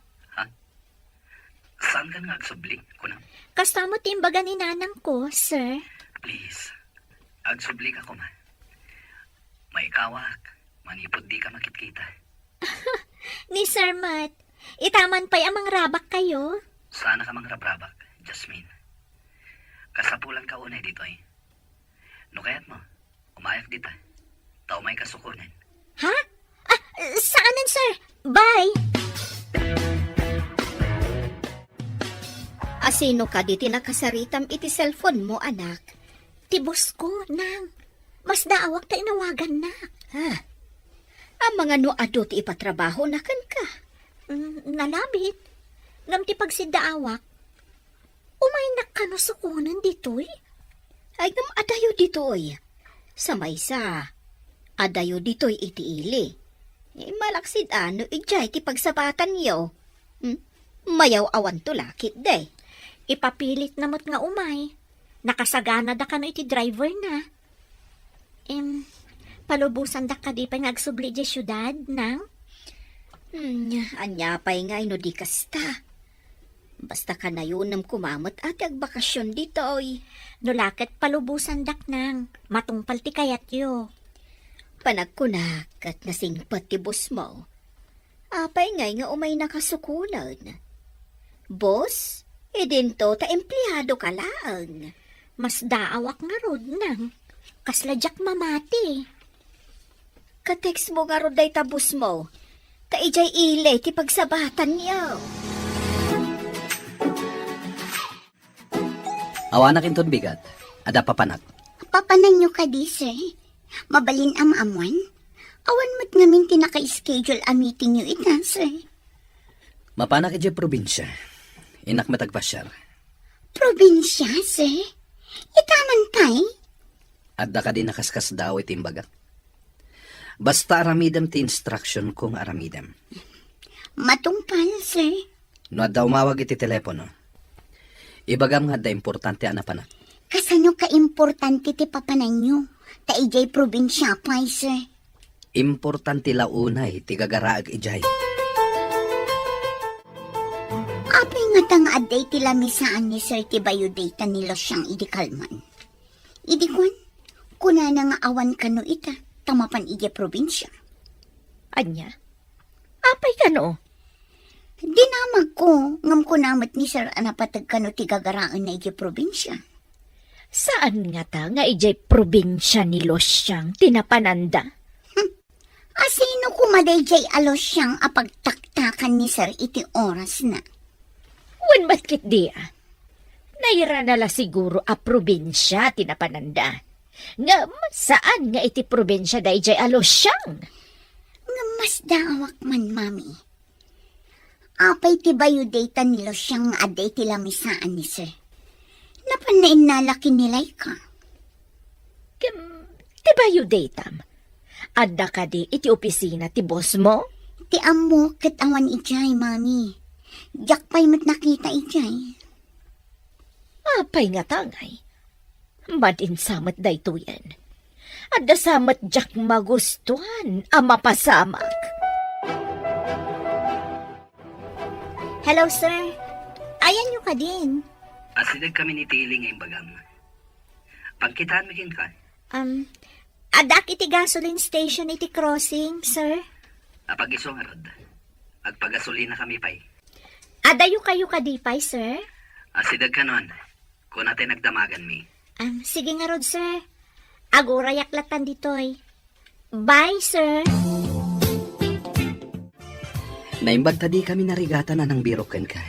Saan ka nga agsubli, kunang? Kasama timbaga ni nanang ko, sir. Please, agsubli ka kuma. May kawak, manipod di ka makitkita. Ni Sir Matt, itaman pa'y amang rabak kayo. Sana ka mangrabrabak, Jasmine. Kasapulan ka unay dito eh. No kaya't mo, umayak dita. Tao may kasukunan. Ha? Saanan, sir? Bye! Asino ka di tinakasaritam iti cellphone mo, anak? Tibos ko, nang. Mas daawak ta inawagan na. Ang mga noado ti ipatrabaho na kan ka. Nalabit. Ngam ti pagsidaawak. Umay nakanosukunan dito'y. Ay ngam adayo ditoy. Sa maysa, adayo ditoy iti ili. Malaksid ano, ijay ti pagsabatan yo. Mayaw awan to lakit day. Ipapilit namot nga umay. Nakasagana da ka no iti driver na. Palubusan da ka di pa nagsubli di syudad, nang? Anya pa'y nga ino di kasta. Basta ka na yun ng kumamot at agbakasyon ditoy. Nulakat palubusan dak nang. Matungpal ti kayat yo. Panagkunak at nasingpat ti bus mo. Apay ngay nga umay nakasukunan. Boss, idinto ta empleyado ka lang. Mas daawak nga rod nang. Kasladyak mamati. Kateks mo nga roday tabus mo. Taijay ile ti pagsabatan niyo. Awanak inton bigat. Ada papanak. Papanan nyo ka di, sir. Mabalin ang amuan. Awan mat ngamin tinaka-schedule a meeting nyo ita, sir. Mapanak iti probinsya. Inak matagpasyar. Probinsya, sir? Itaman tay? Adda ka din nakaskas daw iti imbaga. Basta aramidem ti instruction kung aramidem. Matungpal, sir. No adda umawag iti telepono. Ibagam nga da importante anapanak. Kasano ka-importante ti papanan nyo? Taijay probinsya pa, sir. Importante launay ti gagaraag ijay. Apay nga tanga aday ti lamisaan ni sir ti biodata ni Losyang idikalman. Idikwan, kuna na nga awan kano ita, tamapan iya probinsya. Anya? Apay ka no? Dinamag ko, ngam ko namat ni Sir anapatag kano tigagaraan na iya probinsya. Saan nga ta nga ijay probinsya ni Losyang tinapananda? Asino kumaday jay alos siyang apagtaktakan ni Sir iti oras na. Wan batkit di Naira na la siguro a probinsya tinapananda. Nga saan nga iti probinsya da ijay Losyang? Nga mas daawak man, mami. Apay ti bayo data nilo siyang aday ti lamisaan ni Sir. Napanain nalaki nilay ka. Diba yu datam? Adda ka di iti opisina ti boss mo? Ti amo kat awan ijay, mami. Jak pa'y mat nakita ijay. Apay nga tangay. Madin samat da ito yan. Adda samat jak magustuhan ang mapasamak. Hello, sir. Ayan nyo ka din. Asidag kami ni Tiling ngayong bagam. Pagkitaan mo kin ka. Adak iti gasoline station iti crossing, sir. Apag-iso nga rod. Agpagasolina kami pa'y. Adayo kayo kadipay, sir. Asidag ka nun. Kung natin nagdamagan mi. Sige nga rod, sir. Agora yaklatan ditoy. Bye, sir. Naimbag tadi kami narigata na ng biroken ka.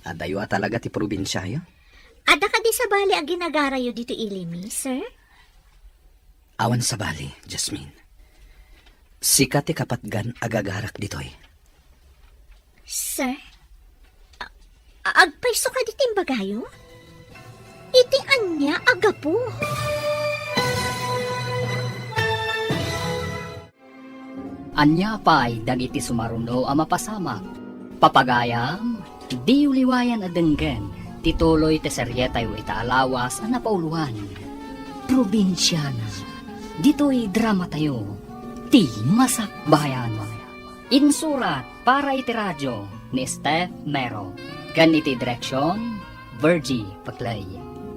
Adayo talaga ti probinsya yo. Ada ka di sa bali ang ginagarayo dito ilimi, sir? Awan sa bali, Jasmine. Sika ti kapatgan agagarak ditoy. Sir? Agpaiso ka di timbagayo? Iti anya agapo. Anya pa'y dagiti sumaruno ang mapasamak. Papagayam, di uliwayan adenggen, tituloy te seryetay o itaalawas ang napauluan. Probinsyana, dito'y drama tayo, ti masakbayan. Insurat para iti radyo ni Steph Mero. Kan iti direksyon, Virgie Paclay.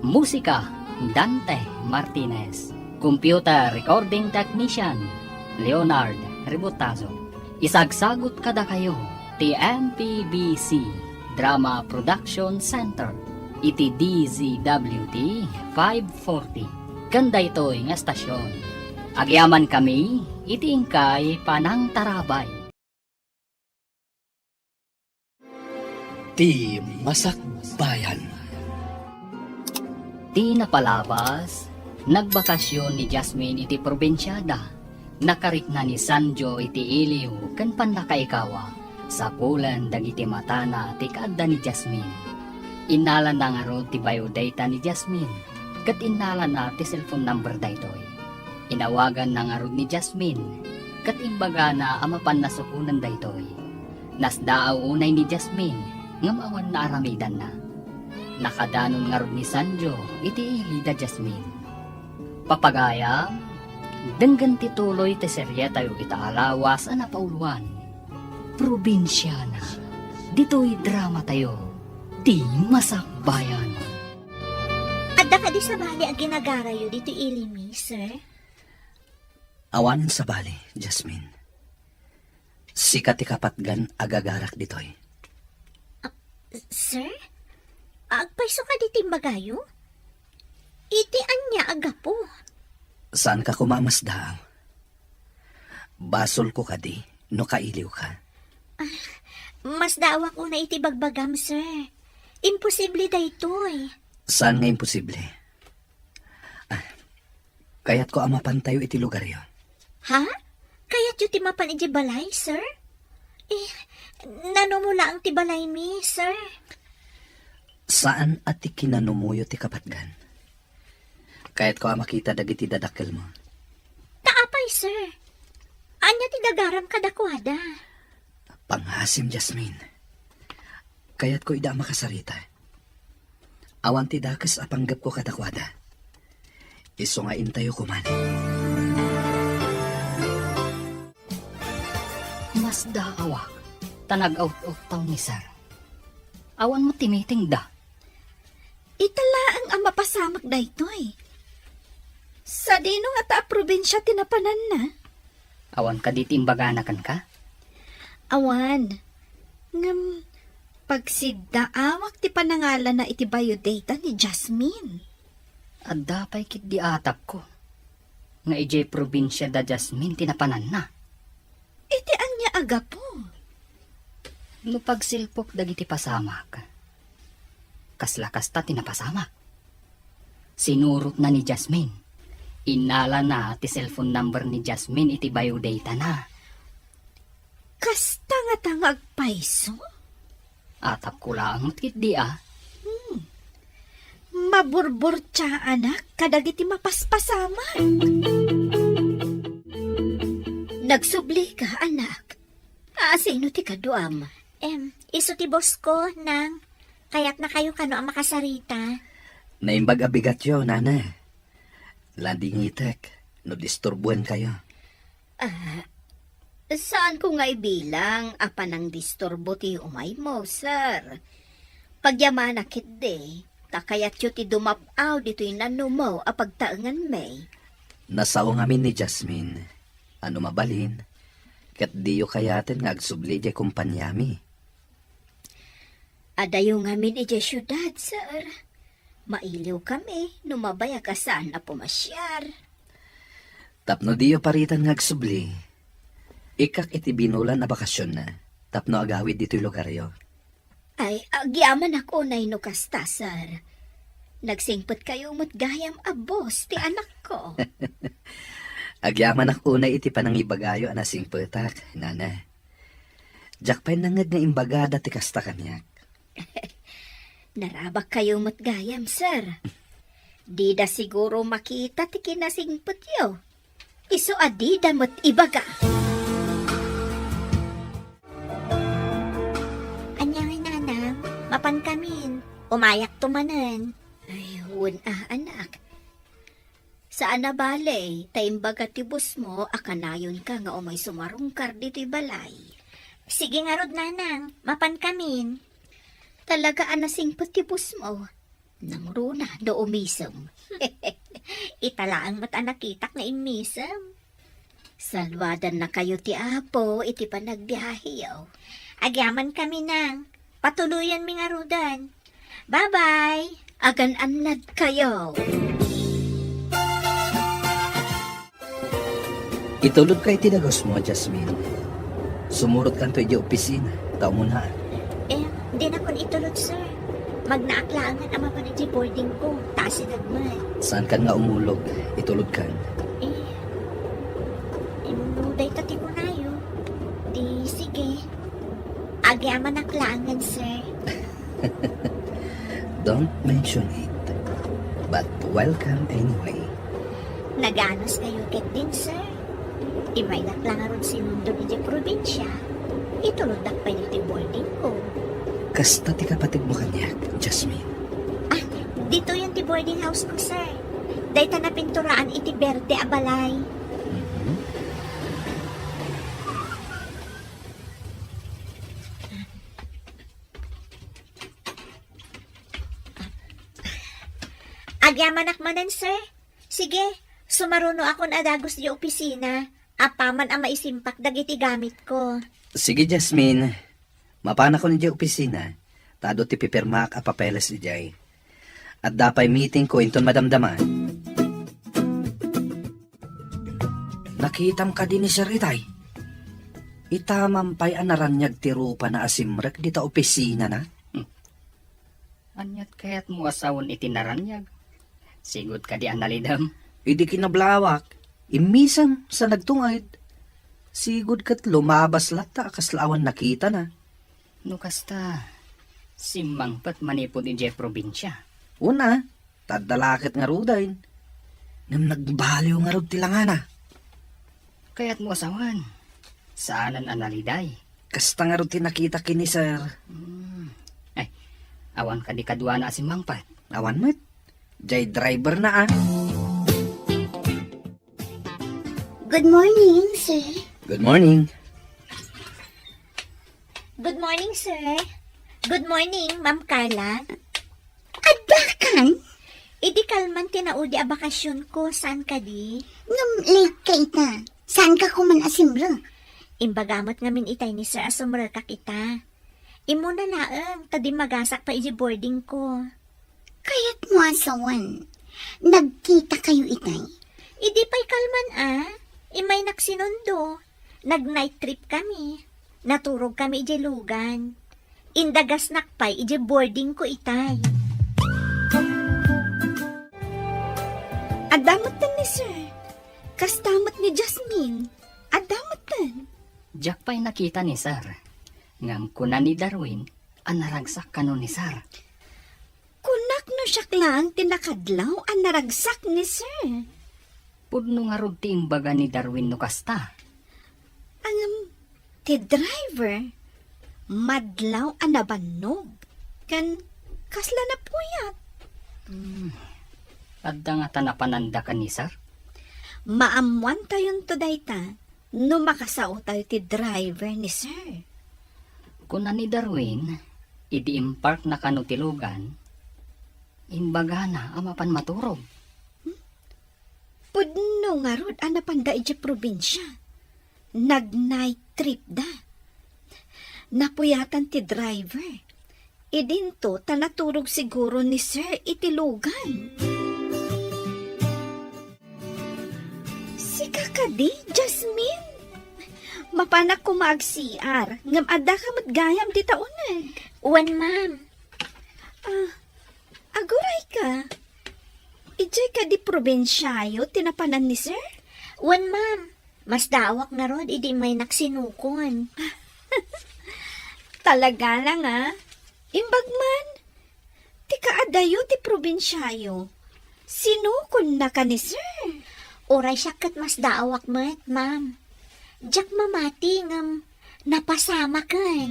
Musika, Dante Martinez. Computer Recording Technician, Leonard Rebotazo. Isagsagot kada kayo ti MPBC Drama Production Center iti DZWT 540. Kanda ito'y nga estasyon. Agyaman kami iti ingkay Panang Tarabay. Ti Masakbayan. Di napalabas, nagbakasyon ni Jasmine iti probinsyada. Nakarik na ni Sanjo iti iliw kan panakaikawa sa pulan dagiti matana ti kaadda ni Jasmine. Inalan na nga ron ti biodata ni Jasmine kat inalan na ti cellphone number daytoy. Inawagan na nga ron ni Jasmine kat imbaga na amapan na sukunan daytoy. Nasdaaw unay ni Jasmine ngam awan na aramidan na. Nakadanon nga ron ni Sanjo iti ilida Jasmine. Papagaya, denggan tituloy te serye tayo itaalawas ang napauluan. Probinsyana, dito'y drama tayo, di masakbayan. Ada ka di sa bali ang ginagarayo dito ilimi, sir? Awanan sa bali, Jasmine. Sika ti kapatgan agagarak ditoy. Sir? Agpaiso ka di timbagayo? Iti anya agapo. Saan ka kumamasdaaw? Basol ko ka di, no kailiw ka. Mas dawa ko na iti bagbagam, sir. Imposible da ito'y. Saan nga imposible? Kaya't ko amapantayo iti lugar yon. Ha? Kaya't yung timapan iti balay, sir? Nanumula ang tibalay mi, sir. Saan at ikinanumuyo ti kapatgan? Kaya't ko makita dagiti dadakkel mo. Taapay, sir. Anya ti dagaram kadakwada. Panghasim, Jasmine. Kaya't ko ida makasarita. Awan ti dakas apanggap ko kadakwada. Iso nga intayo ko man. Mas daawak, tanag-out-out ni sir. Awan mo timiting da. Itala ang mapasamak da ito eh. Sa dino nga ta probinsya tinapanan na. Awan ka di timbaganakan ka? Awan. Ngam, pagsidaawak ti panangalan na iti biodata ni Jasmine. At dapay kit di atap ko. Nga ijay probinsya da Jasmine tinapanan na. Iti anya aga po. No pagsilpok dagiti pasamak. Kaslakas ta tinapasamak. Sinurot na ni Jasmine. Inala na ti cellphone number ni Jasmine iti biodata na. Kasta nga tangag paiso. Atap ko lang kit di ah. Maburbor tsa anak, kadagiti mapaspasaman. Nagsubli ka anak. Sino ti kaduam? Iso ti boss ko, nang. Kaya't na kayo kano ang makasarita. Naimbag abigat yo, nana. Landing itek, no disturbuan kayo. Saan ko nga ibilang apan ang disturbo ti umay mo, sir? Pagyamana kit de, takayat yu ti dumapaw dito'y nanumo a pagtaangan may. Nasao ngamin ni Jasmine. Ano mabalin? Kat diyo kayaten nga agsubli di kumpanyami. Adayo ngamin iti syudad, sir. Mailiw kami, numabaya ka saan na pumasyar. Tapno diyo paritan nga agsubli. Ikak iti binulan na bakasyon na. Tapno agawid dito'y lugaryo. Ay, agyaman ako na inukasta, sir. Nagsingpot kayo gayam abos ti anak ko. Agyaman ako na iti panangibagayo anasing petak, nana. Jakpay nangag nga imbagada ti kasta kanyak. Narabak kayo gayam, sir. Di da siguro makita ti kinasingpot yo. Iso adida mo't ibaga. Anyangay nanang, mapan kamin. Umayak tumanan. Ay, anak. Saan na balay, taimbaga tibus mo, akanayon ka nga umay sumarungkar dito'y balay. Sige nga rod nanang, mapan kamin. Talaga anasing patibus mo. Nang runa, do umisam. Italaang mat anakitak na imisam. Salwadan na kayo ti Apo, iti panagbiyahiyaw. Agyaman kami nang. Patuluyan mi nga rodan. Bye-bye! Agan-anad kayo. Itulog kay tinagos mo, Jasmine. Sumurot kanto di opisina. Tao mo na. Di na kon itulog, sir. Magnaaklangan ang mapanadji boarding ko. Taas nagman. Saan kan nga umulog? Itulog kan. Inuday tati ko na yun. Di, sige. Agyaman aklangan, sir. Don't mention it. But welcome anyway. Naganos kayo ket din, sir. Imay naklangaron si Mundo ni probinsya. Itulog dakpay niti boarding ko. Kasta ti kapatid mo kanyak, Jasmine. Dito yung ti boarding house ko, sir. Dayta na pinturaan iti berde abalay. Agyaman akmanan, sir. Sige, sumaruno ako na dagos di opisina. Apaman ang maisimpak dagiti gamit ko. Sige, Jasmine. Mapana ko ni di opisina. Tado ti pipirmak a papeles di jay. At dapay meeting ko inton madamdaman. Nakitam ka din ni Sir Itay. Itamampay anaranyag ti rupa na asimrek di ta opisina na. Anyat kaya't mo asawon itinaranyag. Sigod ka di analidam. Idi kinablawak. Imisang sa nagtungad. Sigod kat lumabas lata kaslawan nakita na. No kasta, simbang pat manipod in Jeff probinsya. Una, tadalakit nga rudayn. Nang nagbaliw nga rod tilangana. Kaya't mo asawan. Saanan analiday? Kasta nga rod tinakita kini Sir. Ay, awan ka di kadwa na simbang pat. Awan mo't. Jay driver na ah. Good morning, sir. Good morning. Good morning, sir. Good morning, Ma'am Carla. Adbakan? Idi kalman tinaudi a bakasyon ko, saan ka di? Ngam late ka ita. Saan ka kuman asimbro? Imbagamot ngamin itay ni Sir asumre ka kita. Imo na laang, tadi magasak pa iji boarding ko. Kaya't mo asawan. Nagkita kayo itay. Idi pa'y kalman imay naksinundo. Nag-night trip kami. Naturog kami iji lugan. Indagas nakpay iji boarding ko itay. Adamot tan ni Sir. Kastamot ni Jasmine. Adamot tan. Jack pa'y nakita ni Sir. Ngam kuna ni Darwin, ang naragsak kano ni Sir. Kunak no siya lang tinakadlaw ang naragsak ni Sir. Pudno nga rod ti imbaga ni Darwin no kasta. Ang ti driver, madlaw ang nabanog. Kan kasla na puyat. Adda nga tanapananda ka ni Sir. Maamuan tayon to dayta. No makasao tayo ti driver ni Sir. Kuna ni Darwin, idi impark na kano tilugan, imbaga na amapan maturog. Pudno nga rod ang napanda iti probinsya. Nag-night trip da. Napuyatan ti driver. Idinto tanaturog siguro ni Sir itilugan. Si kakadi, Jasmine. Mapanak ko mag-CR. Ngam ada ka matgayam di taunag. Uwan, ma'am. Aguray ka. Ijay ka di probinsyayo, tinapanan ni Sir? Uwan, ma'am. Mas dawak na rod, idi may naksinukon. Talaga lang Imbagman. Ti kaadayo ti probinsyayo. Sinukon na ka ni Sir. Oray siya kat mas dawak mat, ma'am. Jack mamati ngam napasama kan.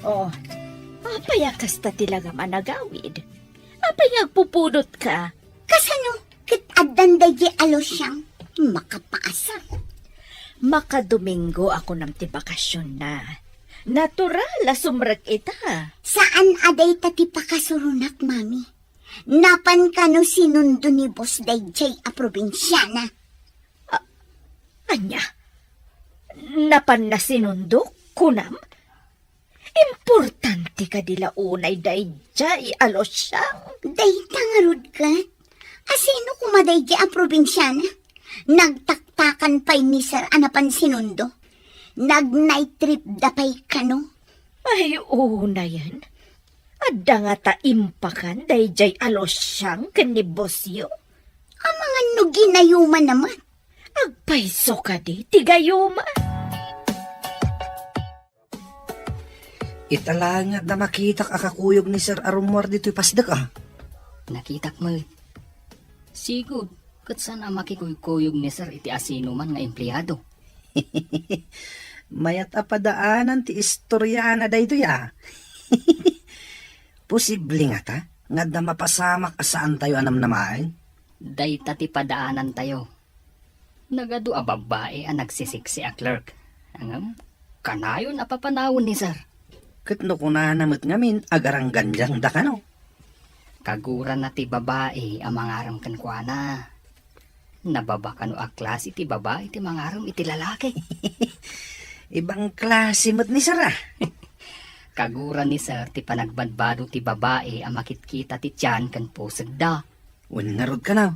Oh, apayakas ta tilaga managawid. Apayag pupudot ka. Kasano? Kit addan dahi alos siyang makapaasa. Makadomingo ako ng tibakasyon na. Natural la sumrek ita. Saan aday tati pakasurunak, mami? Napan ka no sinundo ni Boss Dayjay a probinsyana. Anya? Napan na sinundok, kunam? Importante ka dila unay dayjay alos siyang. Dayta nga rod ka. Asino kumadayjay a probinsyana? Nagtaktakan pa'y ni Sir anapan sinundo. Nag-night trip dapay ka no? Ay, una yan. Adda nga taimpakan dayjay alos siyang kanibosyo. Ang mga nuginayuman naman. Agpaiso ka di, tigayuma. Italangat na makitak akakuyog ni Sir Arumor dito'y pasdak Nakitak mo. Sigod, kat sana makikuyog ni Sir iti asino man nga empleyado. Mayat apadaanan ti istorya na dayto Posible nga ta, nga da mapasamak asaan tayo anam namain. Day tati padaanan tayo. Nagado a babae ang nagsisiksi a clerk. Angam, kanayon a papanawon ni Sir. Katno ko na namit ngamin, agarang ganjang da kano. Kagura na ti babae ang mangaram kankwana. Nababa kano a klase ti babae ti mangaram iti lalaki. Ibang klase mat ni Sir Kagura ni Sir ti panagbadbado ti babae ang makitkita ti tiyan kan pusag da. Wen nga rod ka na.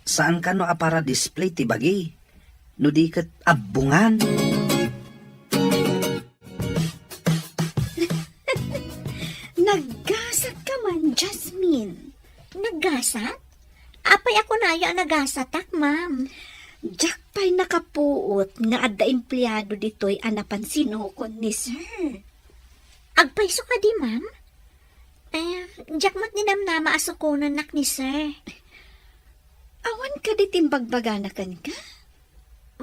Saan ka no para display ti bagi? No di kat abungan. Naggasat ka man, Jasmine. Naggasat? Apay ako na yung nagasatak, ma'am. Jack pa'y nakapuot nga adda empleyado dito'y anapan sinukon ni Sir. Agpaiso ka di, ma'am? Jack mat ninamnama asukunan nak ni Sir. Awan ka di timbagbaganakan ka?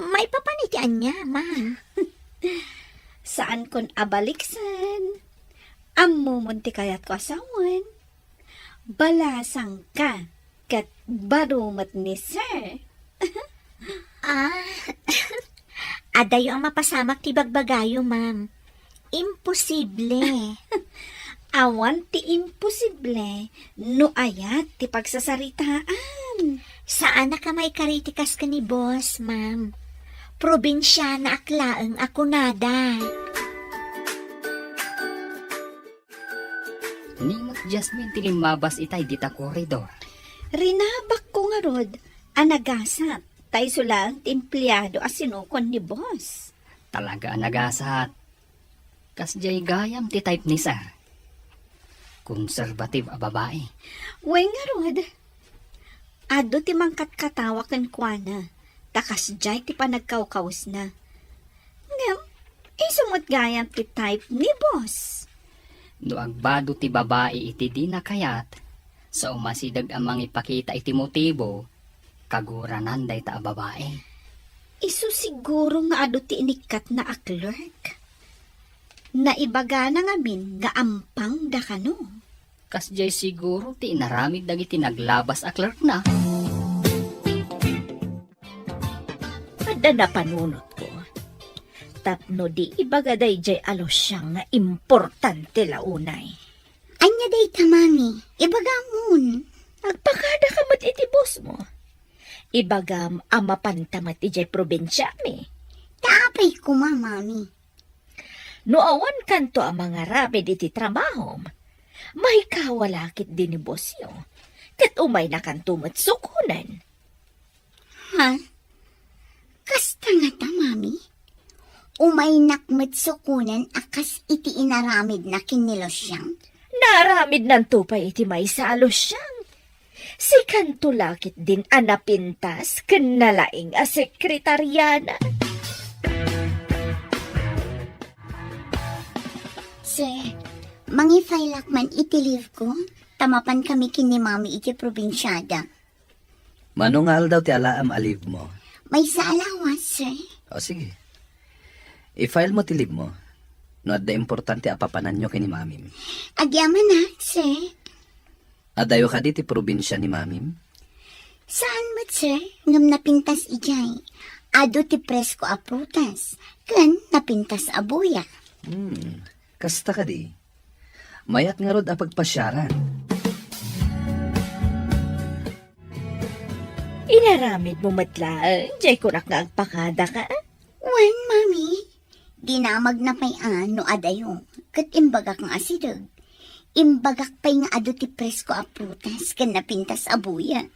May papanitian niya, ma'am. Saan kon abaliksan? Ammo munti kayat ko asawan. Balasang ka kat barumat ni Sir. Adayo ang mapasamak ti bagbagayo, ma'am. imposible. Awan ti imposible, no ayat ti pagsasaritaan. Saan na ka may karitikas ka ni boss, ma'am? Probinsya na aklaang ako nada. Nimot Jasmine tilimabas itay dita koridor. Rinabak ko nga rod, anagasat, tay sulang ti empleyado as sinukon ni boss. Talaga nagasat. Kasjay gayam ti type ni sir. Konservative a babae. Way nga rod, ado ti mangkat-katawa kan kuana, takas jay ti panagkawkaws na. Ngam, isumot gayam ti type ni boss. No agbado ti babae iti di nakayat, sa umasidag amang ipakita iti motibo, kaguranan day ta a babae. Isu siguro nga ado ti inikat na a clerk. Naibaga na ngamin nga ampang da kano. Kasjay siguro ti inaramid dagiti naglabas a clerk na. Ada na panunot ko. Tapno di ibagaday jay alos siyang nga importante launay. Anya day ta, mami. Ibagamon. Agpakada ka mo't iti boss mo. Ibagam ama pantamat ijay probinsya mi. Taapay ko, mami. No awan kanto ang mga rapid iti trabaho, may kawalakit din ni boss yo. Kat umay na kanto mo't sukunan. Ha? Kasta nga ta, mami. Umay nakmet sukunan akas iti inaramid na kinilosyang. Naramid ng tupay iti may salo siyang. Si kanto lakit din anapintas kanalaing a sekretaryana. Sir, mangifailak man iti leave ko. Tamapan kami kini mami iti probinsyada. Manungal daw ti alaam aliv mo. May saalawas, sir. O sige. I-file mo ti leave mo. No at da importante apapanan nyo kini mamim. Agyaman na, sir. Adayo ka di ti probinsya ni mamim. Saan mo't, sir? Ngam napintas ijay. Ado ti presko a prutas. Kan napintas a buya. Kasta ka di. Mayat nga rod a pagpasyaran. Inaramid mo matlaan, jay kunak nga agpakada ka. Wan, mami. Dinamag na pay ano adayo. Kat imbagak nga asidog. Imbagak pay nga ado ti presko a prutas. Kan napintas a buya.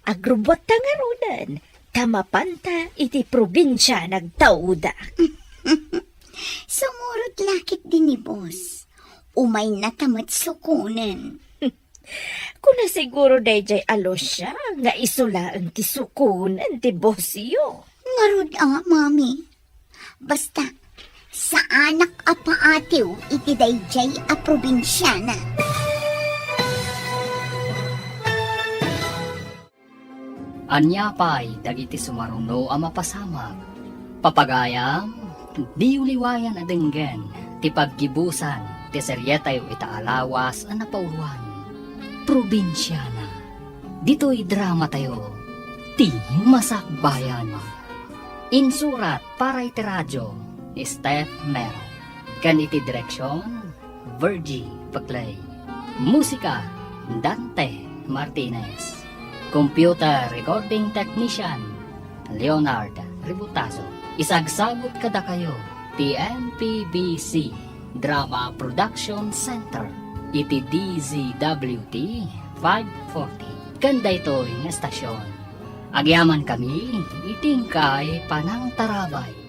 Agrubot ta nga runan. Tamapanta iti probinsya nagtauda. Sumurot lakit din ni boss. Umay na tamat sukunan. Kuna siguro dayjay alos siya nga isulaan ti sukunan ti boss yo. Ngarod mami. Basta, sa anak a paatiw iti dayjay a probinsyana. Anya pa'y dagiti sumaruno a mapasama. Papagayam, di uliwayan adenggen, ti paggibusan, ti seryetayo itaalawas a napauruan. Probinsyana, dito'y drama tayo, ti masakbayan. Insurat para iti radyo, Steph Mero. Kan iti direksyon, Virgie Paclay. Musika, Dante Martinez. Computer Recording Technician, Leonard Ributazo. Isagsagot kada kayo, TMPBC Drama Production Center. Iti DZWT 540. Kanda ito'y na estasyon. Agyaman kami, itingkay panang tarabay.